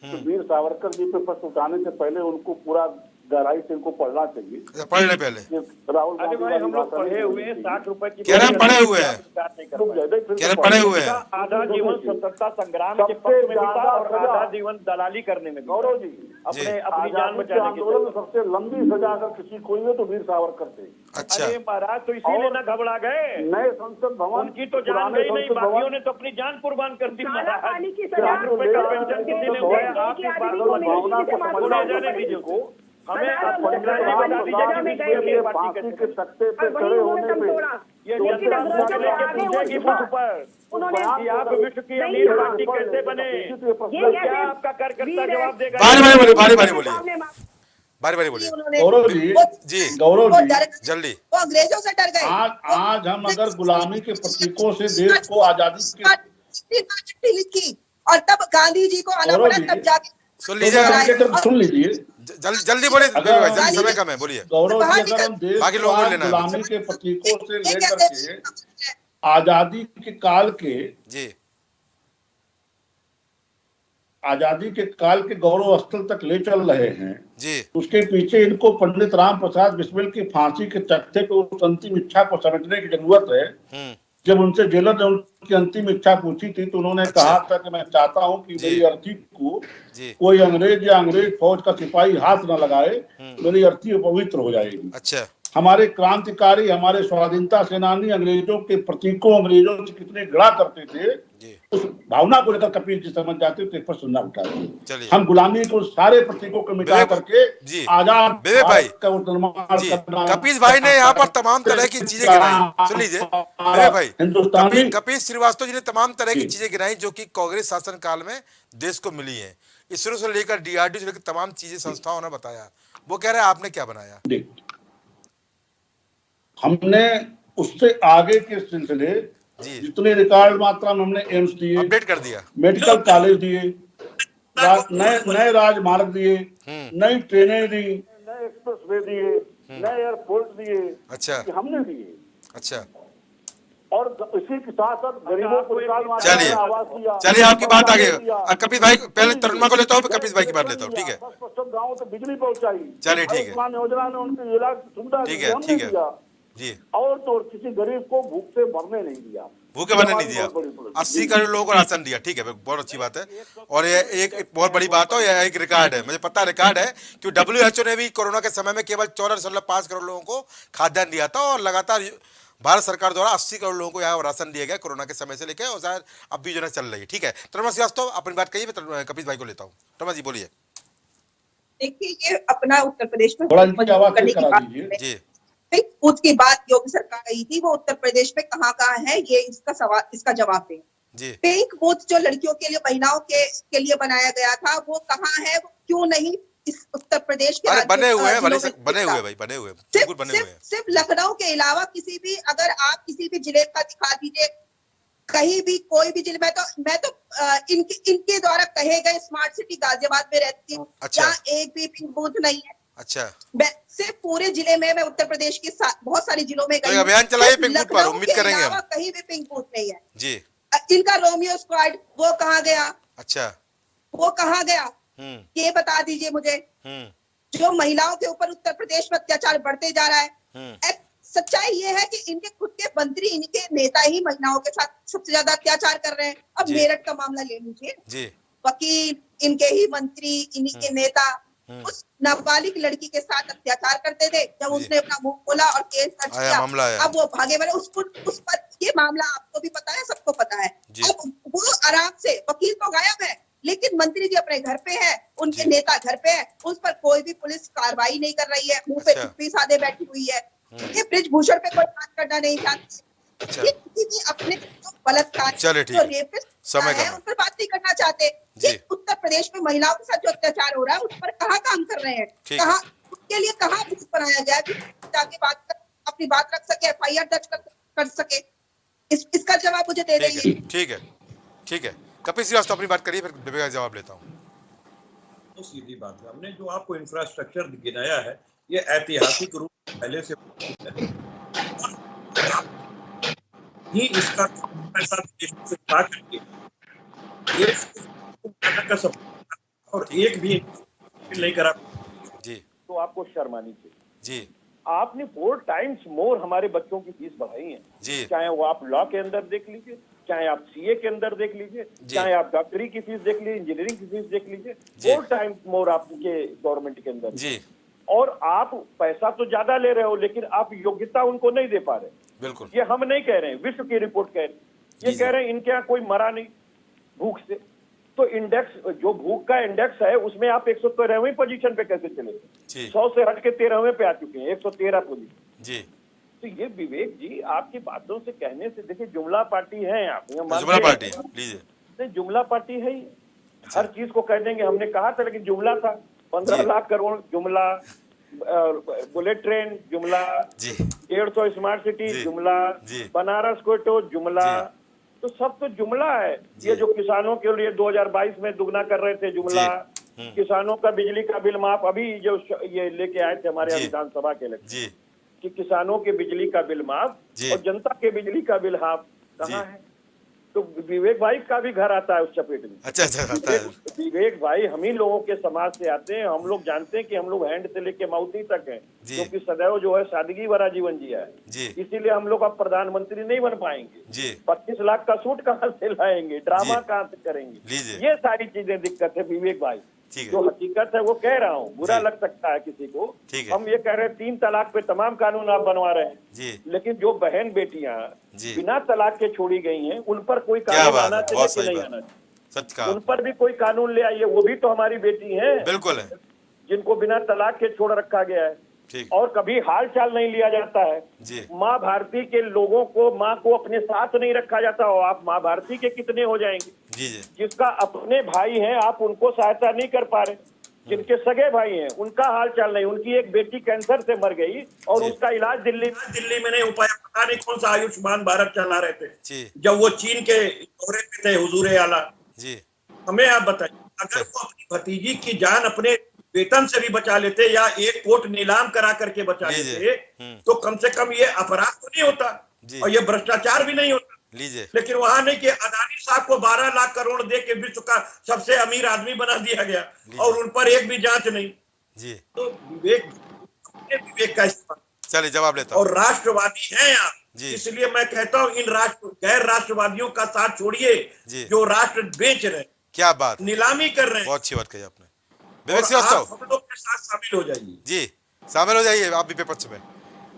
तो वीर सावरकर जी पे प्रश्न उठाने से पहले उनको पूरा गहराई से इनको पढ़ना चाहिए। पढ़ ले पहले। राहुल अरे भाई हम लोग पढ़े हुए हैं, 60 रुपए की कह रहे हैं पढ़े हुए हैं, कह रहे पढ़े हुए हैं। आधा जीवन स्वतंत्रता संग्राम के पक्ष में बीता और आधा जीवन दलाली करने में। गौरव जी, अपनी जान बचाने के आंदोलन में सबसे लंबी सजा अगर किसी को हुई है तो वीर सावरकर थे। अच्छा। अरे महाराज तो इसीलिए ना घबरा गए, नए संसद भवन उनकी तो जान गई नहीं, बाकियों ने तो अपनी जान कुर्बान कर दी महाराज। 60 रुपए का पेंशन किसी ने उठाया, आप इस बात को समझ जाने दीजिए को। हमें बता दीजिए फांसी के तख्ते पे खड़े होने पे ये जनता मुझे लेके पूछेगी मुझ पर कि आप विश्व की अमीर पार्टी कैसे बने, क्या आपका कार्यकर्ता जवाब देगा। बारी बोलिए। गौरव जी, जी गौरव जी, जल्दी। वो अंग्रेजों से डर गए। आज हम अगर गुलामी के प्रतीकों से देश को आजादी की चिट्ठी लिखी और तब गांधी जी को आना पड़ा, तब जाके सुन लीजिए, सुन लीजिए, जल्दी बोलिए, जल्दी समय कम है, बोलिए। गौरव जी, अगर हम देश बाकी लोगों को लेना है। गुलामी के प्रतीकों से लेकर के आजादी के काल के जी, आजादी के काल के गौरव स्थल तक ले चल रहे हैं जी, उसके पीछे इनको पंडित राम प्रसाद बिस्मिल की फांसी के तख्ते पे उस अंतिम इच्छा को समझने की जरूरत है। जब उनसे जेलर ने उनकी अंतिम इच्छा पूछी थी तो उन्होंने कहा था कि मैं चाहता हूं कि मेरी अर्थी को कोई अंग्रेज या अंग्रेज फौज का सिपाही हाथ न लगाए, मेरी अर्थी अपवित्र हो जाएगी। अच्छा। हमारे क्रांतिकारी, हमारे स्वाधीनता सेनानी अंग्रेजों के प्रतीकों, अंग्रेजों से कितने गड़ा करते थे, उस भावना को लेकर कपिल जी समझ जाते थे, पर सुनना उठा रहे। हम गुलामी को सारे प्रतीकों को मिटा करके आजाद भारत का निर्माण करना। कपिल भाई ने यहाँ पर तमाम तरह की चीजें गिनाई, सुन लीजिए भाई। हिंदुस्तानी कपिल श्रीवास्तव जी ने तमाम तरह की चीजें गिनाई जो कि कांग्रेस शासन काल में देश को मिली है। इसरो से लेकर DRDO से लेकर तमाम चीजें संस्थाओं ने बताया। वो कह रहे हैं आपने क्या बनाया। हमने उससे आगे के सिलसिले जितने रिकॉर्ड मात्रा में हमने एम्स दिए, अपडेट कर दिया, मेडिकल कॉलेज दिए, नए राजमार्ग दिए, नई ट्रेनें दी, नए एक्सप्रेस वे दिए, नए एयरपोर्ट दिए। अच्छा, हमने दिए। अच्छा, और इसी के साथ साथ गरीबों को चलिए आपकी बात आगे। कपिल भाई पहले तरुणा को लेता हूँ, कपिल भाई की बात लेता हूँ, ठीक है। गाँव तक बिजली पहुंचाई, चलिए ठीक है, योजना ने उनकी इलाज सुविधा, ठीक है जी। और तो किसी गरीब को भूख से मरने नहीं दिया, भूखे मरने नहीं दिया, 80 करोड़ लोगों को राशन दिया, ठीक है, बहुत अच्छी बात है। और ये एक बहुत बड़ी बात हो, यह एक रिकॉर्ड है, मुझे पता रिकॉर्ड है कि WHO ने भी कोरोना के समय में केवल 14.5 करोड़ लोगों को खाद्यान्न दिया था और लगातार भारत सरकार द्वारा 80 करोड़ लोगों को यहाँ राशन दिया गया कोरोना के समय से लेकर, और शायद अब भी योजना चल रही है, ठीक है। तरुणा श्रीवास्तव अपनी बात कहिए, मैं कपिल भाई को लेता हूँ। तरुणा जी बोलिए। देखिए, ये अपना उत्तर प्रदेश में करने की बात जी, खुद की बात योगी सरकार गई थी, वो उत्तर प्रदेश में कहाँ है, ये इसका सवाल, इसका जवाब दें। पिंक बूथ जो लड़कियों के लिए, महिलाओं के लिए बनाया गया था, वो कहाँ है, वो क्यों नहीं इस उत्तर प्रदेश के बने हुए हैं भाई, बने हुए हैं। सिर्फ लखनऊ के अलावा किसी भी, अगर आप किसी भी जिले का दिखा दीजिए, कहीं भी कोई भी जिले, मैं तो इनके द्वारा कहे गए स्मार्ट सिटी गाजियाबाद में रहती हूँ, अच्छा। जहाँ एक भी पिंक बूथ नहीं है। अच्छा, सिर्फ पूरे जिले में, मैं उत्तर प्रदेश के बहुत सारे जिलों में तो गई, अभियान चलाइए पिंक बूथ पर, लखनऊ उम्मीद के करेंगे अलावा हम। कहीं भी पिंक बूथ नहीं है जी। इनका। रोमियो स्क्वाड वो कहाँ गया? अच्छा। वो कहाँ गया, ये बता दीजिए मुझे। जो महिलाओं के ऊपर उत्तर प्रदेश में अत्याचार बढ़ते जा रहा है, सच्चाई ये है कि इनके खुद के मंत्री, इनके नेता ही महिलाओं के साथ सबसे ज्यादा अत्याचार कर रहे हैं। अब मेरठ का मामला ले लीजिए, वकील, इनके ही मंत्री, इन्हीं के नेता उस नाबालिग लड़की के साथ अत्याचार करते थे। जब उसने अपना मुंह खोला और केस दर्ज किया, अब वो भागे वाले उस पर ये मामला आपको भी पता है, सबको पता है। अब वो आराम से, वकील तो गायब है, लेकिन मंत्री जी अपने घर पे है, उनके नेता घर पे है, उस पर कोई भी पुलिस कार्रवाई नहीं कर रही है, मुंह पे चुप्पी साधे बैठी हुई है। ये बृजभूषण पे कोई बात करना नहीं चाहती। ये किसी भी अपने बलात्कार, जो रेपिस्ट है, उन पर बात नहीं करना चाहते। ये उत्तर प्रदेश में महिलाओं के साथ जो अत्याचार हो रहा है, उस पर कहाँ काम कर रहे हैं? कहाँ, उसके लिए कहाँ बूथ बनाया गया कि जाके अपनी बात रख सके, FIR दर्ज कर सके? इसका जवाब मुझे दे देंगे। ठीक है, ठीक है। कपिल श्रीवास्तव अपनी बात करिए, फिर बेबी का जवाब लेता हूँ। तो सीधी बात है, हमने जो आपको इंफ्रास्ट्रक्चर गिनाया है, ये ऐतिहासिक रूप पहले से ही इसका पैसा से उठा करके का सब, और एक भी नहीं करा जी, तो आपको शर्म आनी चाहिए जी। आपने 4 टाइम्स मोर हमारे बच्चों की फीस बढ़ाई है जी। चाहे वो आप लॉ के अंदर देख लीजिए, चाहे आप CA के अंदर देख लीजिए, चाहे आप डॉक्टरी की फीस देख लीजिए, इंजीनियरिंग की फीस देख लीजिए, 4 टाइम्स मोर आपके गवर्नमेंट के अंदर जी। और आप पैसा तो ज्यादा ले रहे हो, लेकिन आप योग्यता उनको नहीं दे पा रहे। बिल्कुल, ये हम नहीं कह रहे हैं, विश्व की रिपोर्ट कह रही है। ये कह रहे हैं इनके यहाँ कोई मरा नहीं भूख से, तो इंडेक्स, जो भूख का इंडेक्स है, उसमें आप 113वीं पोजीशन पे कैसे चले? 100 से हट के 13वें पे आ चुके हैं, 113 पोजीशन जी। तो ये विवेक जी आपकी बातों से कहने से, देखिए जुमला पार्टी है आप, जुमला पार्टी लीजिए, नहीं जुमला पार्टी है ही, हर चीज को कह देंगे। हमने कहा था, लेकिन जुमला था, 15 लाख करोड़ जुमला, बुलेट ट्रेन जुमला, 150 स्मार्ट सिटी जुमला, बनारस कोयटो जुमला, तो सब तो जुमला है। ये जो किसानों के लिए 2022 में दुगना कर रहे थे जुमला, किसानों का बिजली का बिल माफ, अभी जो ये लेके आए थे हमारे विधानसभा के लिए कि किसानों के बिजली का बिल माफ और जनता के बिजली का बिल हाफ, कहाँ है? तो विवेक भाई का भी घर आता है उस चपेट में। अच्छा आता है। विवेक भाई हम ही लोगों के समाज से आते हैं, हम लोग जानते हैं कि हम लोग हैंड से लेके माउथी तक हैं, क्योंकि सदैव जो है सादगी भरा जीवन जिया है। इसीलिए हम लोग अब प्रधानमंत्री नहीं बन पाएंगे। 25 लाख का सूट कहाँ से लाएंगे, ड्रामा कहाँ से करेंगे? ये सारी चीजें दिक्कत है विवेक भाई। जो हकीकत है वो कह रहा हूँ, बुरा लग सकता है किसी को। हम ये कह रहे हैं 3 तलाक पे तमाम कानून आप बनवा रहे हैं, लेकिन जो बहन बेटियां बिना तलाक के छोड़ी गई हैं, उन पर कोई कानून आना चाहिए कि नहीं आना चाहिए? उन पर भी कोई कानून ले आइए, वो भी तो हमारी बेटी है, बिल्कुल है, जिनको बिना तलाक के छोड़ रखा गया है और कभी हाल चाल नहीं लिया जाता है। माँ भारती के लोगों को, माँ को अपने साथ नहीं रखा जाता, और आप माँ भारती के कितने हो जाएंगे? जिसका अपने भाई हैं आप उनको सहायता नहीं कर पा रहे, जिनके सगे भाई हैं उनका हाल चाल नहीं। उनकी एक बेटी कैंसर से मर गई और उसका इलाज दिल्ली में नहीं हो पाया, पता नहीं कौन सा आयुष्मान भारत चला रहे थे जब वो चीन के दौरे पे थे हुजूर आला। हमें आप बताइए, अगर वो अपनी भतीजी की जान अपने वेतन से भी बचा लेते या एक कोट नीलाम करा करके बचा लेते, तो कम से कम ये अपराध तो नहीं होता और ये भ्रष्टाचार भी नहीं होता। लेकिन वहां नहीं कि अदानी साहब को 12 लाख करोड़ दे के विश्व का सबसे अमीर आदमी बना दिया गया और उन पर एक भी जांच नहीं। तो विवेक का इस्तेमाल, चलिए जवाब लेता हूं। और राष्ट्रवादी हैं आप, इसलिए मैं कहता हूं इन गैर राष्ट्रवादियों का साथ छोड़िए जो राष्ट्र बेच रहे हैं। क्या बात, नीलामी कर रहे हैं। बहुत अच्छी बात कही आपने। विवेक श्रीवास्तव, हम लोग के साथ शामिल हो जाइए। जी शामिल हो जाइए, आप भी विपक्ष में।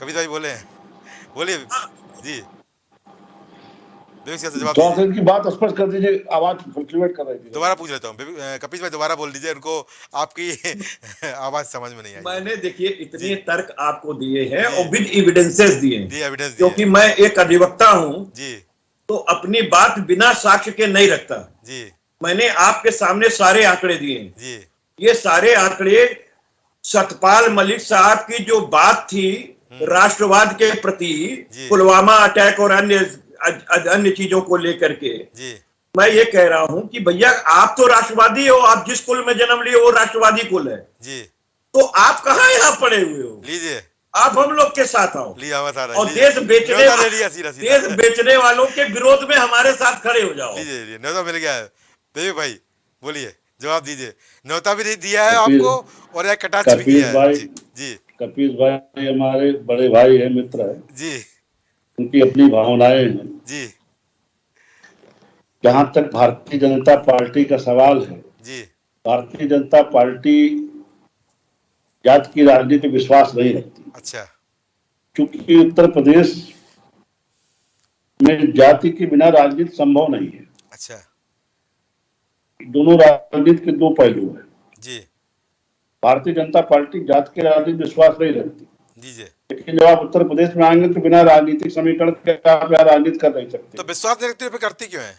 कविता जी बोले हैं, बोलिए जी। जवाब की बात स्पष्ट कर दीजिए, आवाज फ्लक्चुएट कर रही थी। दोबारा पूछ लेता हूँ कपिल भाई, दोबारा बोल दीजिए, उनको आपकी आवाज समझ में नहीं आई। मैंने देखिए इतने तर्क आपको दिए हैं और विद एविडेंसेस दिए, क्योंकि मैं एक अधिवक्ता हूँ तो अपनी बात बिना साक्ष्य के नहीं रखता। मैंने आपके सामने सारे आंकड़े दिए। ये सारे आंकड़े सतपाल मलिक साहब की जो बात थी राष्ट्रवाद के प्रति, पुलवामा अटैक और अन्य अन्य चीजों को लेकर के। जी मैं ये कह रहा हूं कि भैया आप तो राष्ट्रवादी हो, आप जिस कुल में जन्म लिए वो राष्ट्रवादी कुल है, जी तो आप कहाँ यहाँ पड़े हुए हो? लीजिए आप हम लोग के साथ आओ लिया हुआ था और देश बेचने वालों के विरोध में हमारे साथ खड़े हो जाओ। लीजिए न्योता मिल गया है। देवी भाई बोलिए, जवाब दीजिए। न्योता भी दिया है आपको और एक कटाक्ष भी किया है। जी कपीस भाई हमारे बड़े भाई है, मित्र है जी, उनकी अपनी भावनाएं हैं जी जहां तक भारतीय जनता पार्टी का सवाल है, जी, भारतीय जनता पार्टी जात की राजनीति विश्वास नहीं रखती। अच्छा क्योंकि उत्तर प्रदेश में जाति के बिना राजनीति संभव नहीं है। अच्छा दोनों राजनीति के दो पहलू हैं। जी भारतीय जनता पार्टी जात के राजनीति विश्वास नहीं रखती, जी, लेकिन जब आप उत्तर प्रदेश में आएंगे तो बिना राजनीतिक समीकरण के आप यहाँ राजनीति कर नहीं सकते। तो विश्वास नहीं रखती, करती क्यों है?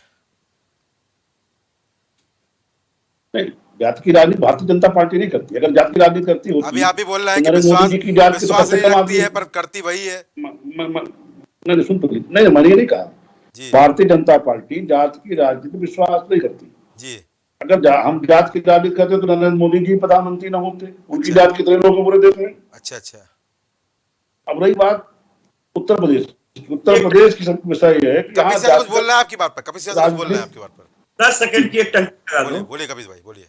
नहीं, जात की राजनीति भारतीय जनता पार्टी नहीं करती। अगर जात की राजनीति करती होती, अभी आप भी बोल रहे हैं कि नरेंद्र विश्वास मोदी जी की जात की विश्वास नहीं सबसे रखती है पर करती वही है। नहीं सुन तो नहीं, मैंने ये नहीं कहा। भारतीय जनता पार्टी जात की राजनीति विश्वास नहीं करती। जी अगर हम जात की राजनीति करते तो नरेंद्र मोदी जी प्रधानमंत्री न होते। उनकी जात कितने लोग हैं पूरे देश में? अच्छा अच्छा। अब रही बात उत्तर प्रदेश की विषय है कि कपिल सिंह कुछ बोल रहे हैं आपकी बात पर, कपिल सिंह कुछ बोल रहे हैं आपकी बात पर। 10 सेकंड की एक टंकी लगा दो। बोलिए कपिल भाई बोलिए।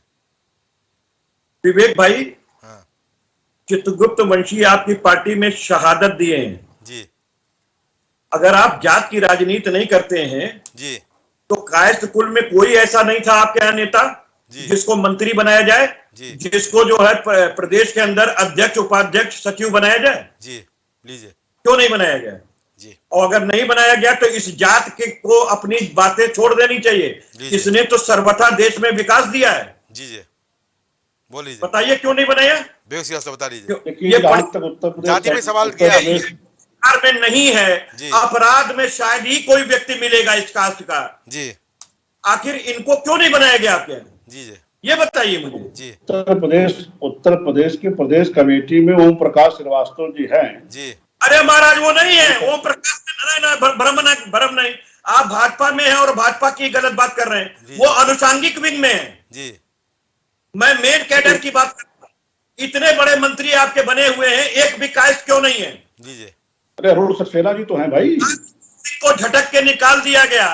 विवेक भाई, हाँ चित्रगुप्त वंशी आपकी पार्टी में शहादत दिए हैं जी। अगर आप जात की राजनीति नहीं करते हैं जी तो कायस्थ कुल में कोई ऐसा नहीं था आपके यहाँ नेता जिसको मंत्री बनाया जाए, जिसको जो है प्रदेश के अंदर अध्यक्ष उपाध्यक्ष सचिव बनाया जाए? जी लीजिए। क्यों नहीं बनाया गया जी? और अगर नहीं बनाया गया तो इस जात के को अपनी बातें छोड़ देनी चाहिए। इसने तो सर्वथा देश में विकास दिया है। जी जी बोल लीजिए, बताइए क्यों नहीं बनाया? बता दीजिए। ये जाति में सवाल किया है में नहीं है, अपराध में शायद ही कोई व्यक्ति मिलेगा इस कास्ट का जी। आखिर इनको क्यों नहीं बनाया गया आपके? जी जी ये बताइए मुझे जी। उत्तर प्रदेश की प्रदेश कमेटी में ओम प्रकाश श्रीवास्तव जी हैं जी। अरे महाराज वो नहीं है ओम प्रकाश, भ्रम नहीं। आप भाजपा में हैं और भाजपा की गलत बात कर रहे हैं। वो अनुषांगिक विंग में है जी। मैं मेन कैडर की बात कर रहा हूं। इतने बड़े मंत्री आपके बने हुए हैं, एक भी कास्ट क्यों नहीं है? जी जी। अरे अरुण सक्सेना जी तो हैं भाई, को झटक के निकाल दिया गया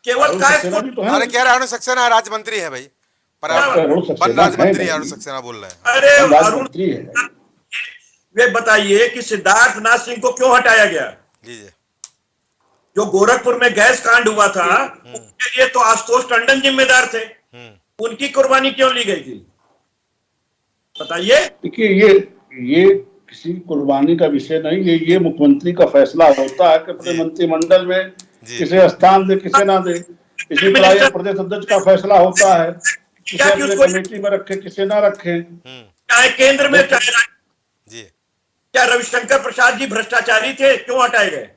केवल कास्ट को। अरे कह रहे अरुण सक्सेना राज्य मंत्री है भाई, पर राज्य मंत्री अरुण सक्सेना बोल रहे हैं। अरे अरुण वे बताइए कि सिद्धार्थनाथ सिंह को क्यों हटाया गया? लीजिए। जो गोरखपुर में गैस कांड हुआ था उसके लिए तो आशुतोष टंडन जिम्मेदार थे, उनकी कुर्बानी क्यों ली गई थी? बताइए। देखिए ये किसी कुर्बानी का विषय नहीं है, ये मुख्यमंत्री का फैसला होता है कि अपने मंत्रिमंडल में किसे स्थान दे किसे ना दे। इसी तरह ये प्रदेश अध्यक्ष का फैसला होता है किसे अपने कमेटी में रखे किसे ना रखे। चाहे केंद्र में चाहे जी। क्या रविशंकर प्रसाद जी भ्रष्टाचारी थे, क्यों हटाए गए?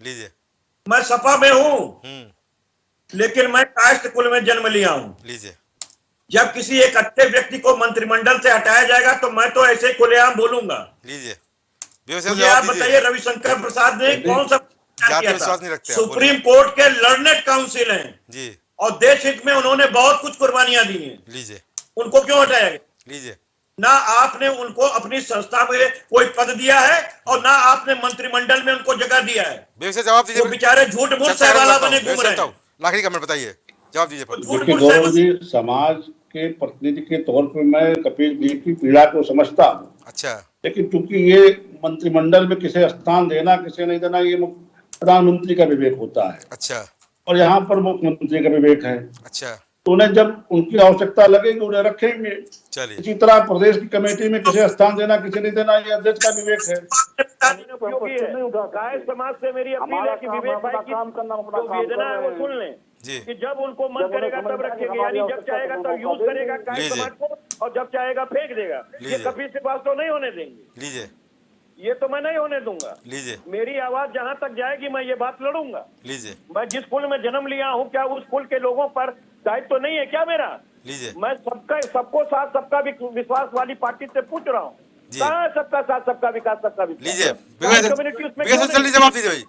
लीजिए। मैं सपा में हूं लेकिन मैं कास्ट कुल में जन्म लिया हूं। लीजिए। जब किसी एक अच्छे व्यक्ति को मंत्रिमंडल से हटाया जाएगा तो मैं तो ऐसे खुलेआम बोलूंगा। लीजिए। आप बताइए रविशंकर प्रसाद ने कौन सा किया था? सुप्रीम कोर्ट के लर्नेड काउंसिल हैं जी और देश हित में उन्होंने बहुत कुछ कुर्बानियां दी हैं। लीजिए। उनको क्यों हटाया गया? लीजिए। ना आपने उनको अपनी संस्था में कोई पद दिया है और ना आपने मंत्रिमंडल में उनको जगह दिया है। जवाब दीजिए। वो बेचारे झूठ मूठ सहवाला बने घूम रहे हैं। लाखड़ी कमेंट बताइए, जवाब दीजिए। गौरव जी, समाज के प्रतिनिधि के तौर पर मैं कपिल जी की पीड़ा को समझता हूँ। अच्छा। लेकिन चूंकि ये मंत्रिमंडल में किसे स्थान देना किसे नहीं देना ये प्रधानमंत्री का विवेक होता है। अच्छा। और यहाँ पर मुख्यमंत्री का विवेक है। अच्छा। तो उन्हें जब उनकी आवश्यकता लगेगी उन्हें रखेंगे। चलिए। इसी तरह प्रदेश की कमेटी में किसे स्थान देना किसे नहीं देना ये अध्यक्ष का विवेक है। गाय समाज से मेरी अपील है कि विवेक भाई की जो वेदना है वो सुन लें कि जब उनको मन करेगा तब रखेंगे, यानी जब चाहेगा तब यूज करेगा गाय समाज को और जब चाहेगा फेंक देगा। ये कपिल श्रीवास्तव नहीं होने देंगे। लीजिए। ये तो मैं नहीं होने दूंगा। लीजिए। मेरी आवाज जहां तक जाएगी मैं ये बात लड़ूंगा। लीजिए। मैं जिस कुल में जन्म लिया हूं क्या उस कुल के लोगों पर दायित्व तो नहीं है क्या मेरा? लीजिए। मैं सबको साथ सबका विश्वास वाली पार्टी से पूछ रहा हूँ, कहाँ सबका साथ सबका विकास सबका विकास? लीजिए। जवाब दीजिए भाई,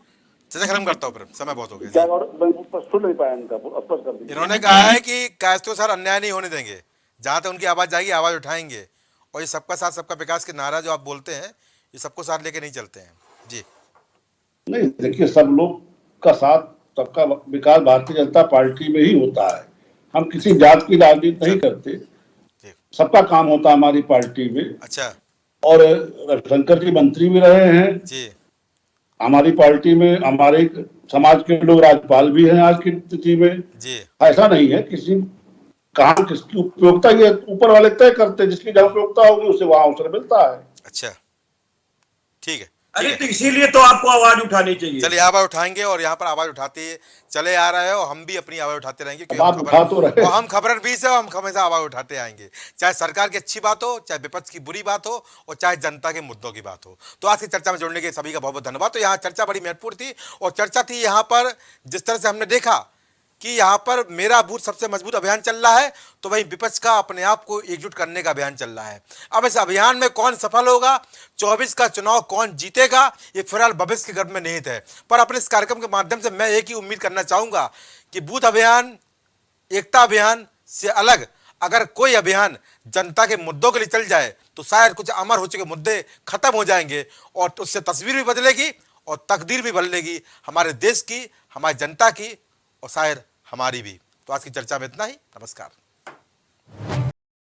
चर्चा खत्म करता हूँ, फिर समय बहुत हो गया क्या जी। और मैं सुन नहीं पाया इनका, स्पष्ट कर दीजिए। इन्होंने कहा है कि कायस्थों सर अन्याय नहीं होने देंगे, जहां तक उनकी आवाज जाएगी आवाज उठाएंगे, और ये सबका साथ सबका विकास के नारा जो आप बोलते हैं ये सबको साथ लेके नहीं चलते हैं जी। नहीं, देखिए, सब लोग का साथ सबका विकास भारतीय जनता पार्टी में ही होता है। हम किसी जात की राजनीति नहीं करते, ठीक, सबका काम होता है हमारी पार्टी में। अच्छा और रविशंकर जी मंत्री भी रहे हैं जी हमारी पार्टी में, हमारे समाज के लोग राज्यपाल भी हैं आज की स्थिति में। जी ऐसा नहीं है, किसी कहाँ किसकी उपयोगिता ये ऊपर वाले तय करते हैं, जिसकी जहाँ उपयोगिता होगी उसे वहां अवसर मिलता है। अच्छा ठीक है। अरे तो इसीलिए तो आपको आवाज उठानी चाहिए। चलिए आवाज उठाएंगे, और यहाँ पर आवाज उठाते चले आ रहे हैं, और हम भी अपनी आवाज उठाते रहेंगे, क्योंकि आप उठा तो रहे। और हम खबरन बीस है, हम हमेशा आवाज उठाते आएंगे, चाहे सरकार की अच्छी बात हो, चाहे विपक्ष की बुरी बात हो, और चाहे जनता के मुद्दों की बात हो। तो आज की चर्चा में जुड़ने के सभी का बहुत बहुत धन्यवाद। तो यहाँ चर्चा बड़ी महत्वपूर्ण थी, और चर्चा थी यहाँ पर जिस तरह से हमने देखा कि यहाँ पर मेरा बूथ सबसे मजबूत अभियान चल रहा है, तो वहीं विपक्ष का अपने आप को एकजुट करने का अभियान चल रहा है। अब इस अभियान में कौन सफल होगा, 24 का चुनाव कौन जीतेगा, ये फिलहाल भविष्य के गर्भ में निहित है। पर अपने इस कार्यक्रम के माध्यम से मैं एक ही उम्मीद करना चाहूंगा कि बूथ अभियान, एकता अभियान से अलग अगर कोई अभियान जनता के मुद्दों के लिए चल जाए, तो शायद कुछ अमर हो चुके मुद्दे खत्म हो जाएंगे, और उससे तस्वीर भी बदलेगी और तकदीर भी बदलेगी हमारे देश की, हमारी जनता की, और शायद हमारी भी। तो आज की चर्चा में इतना ही। नमस्कार।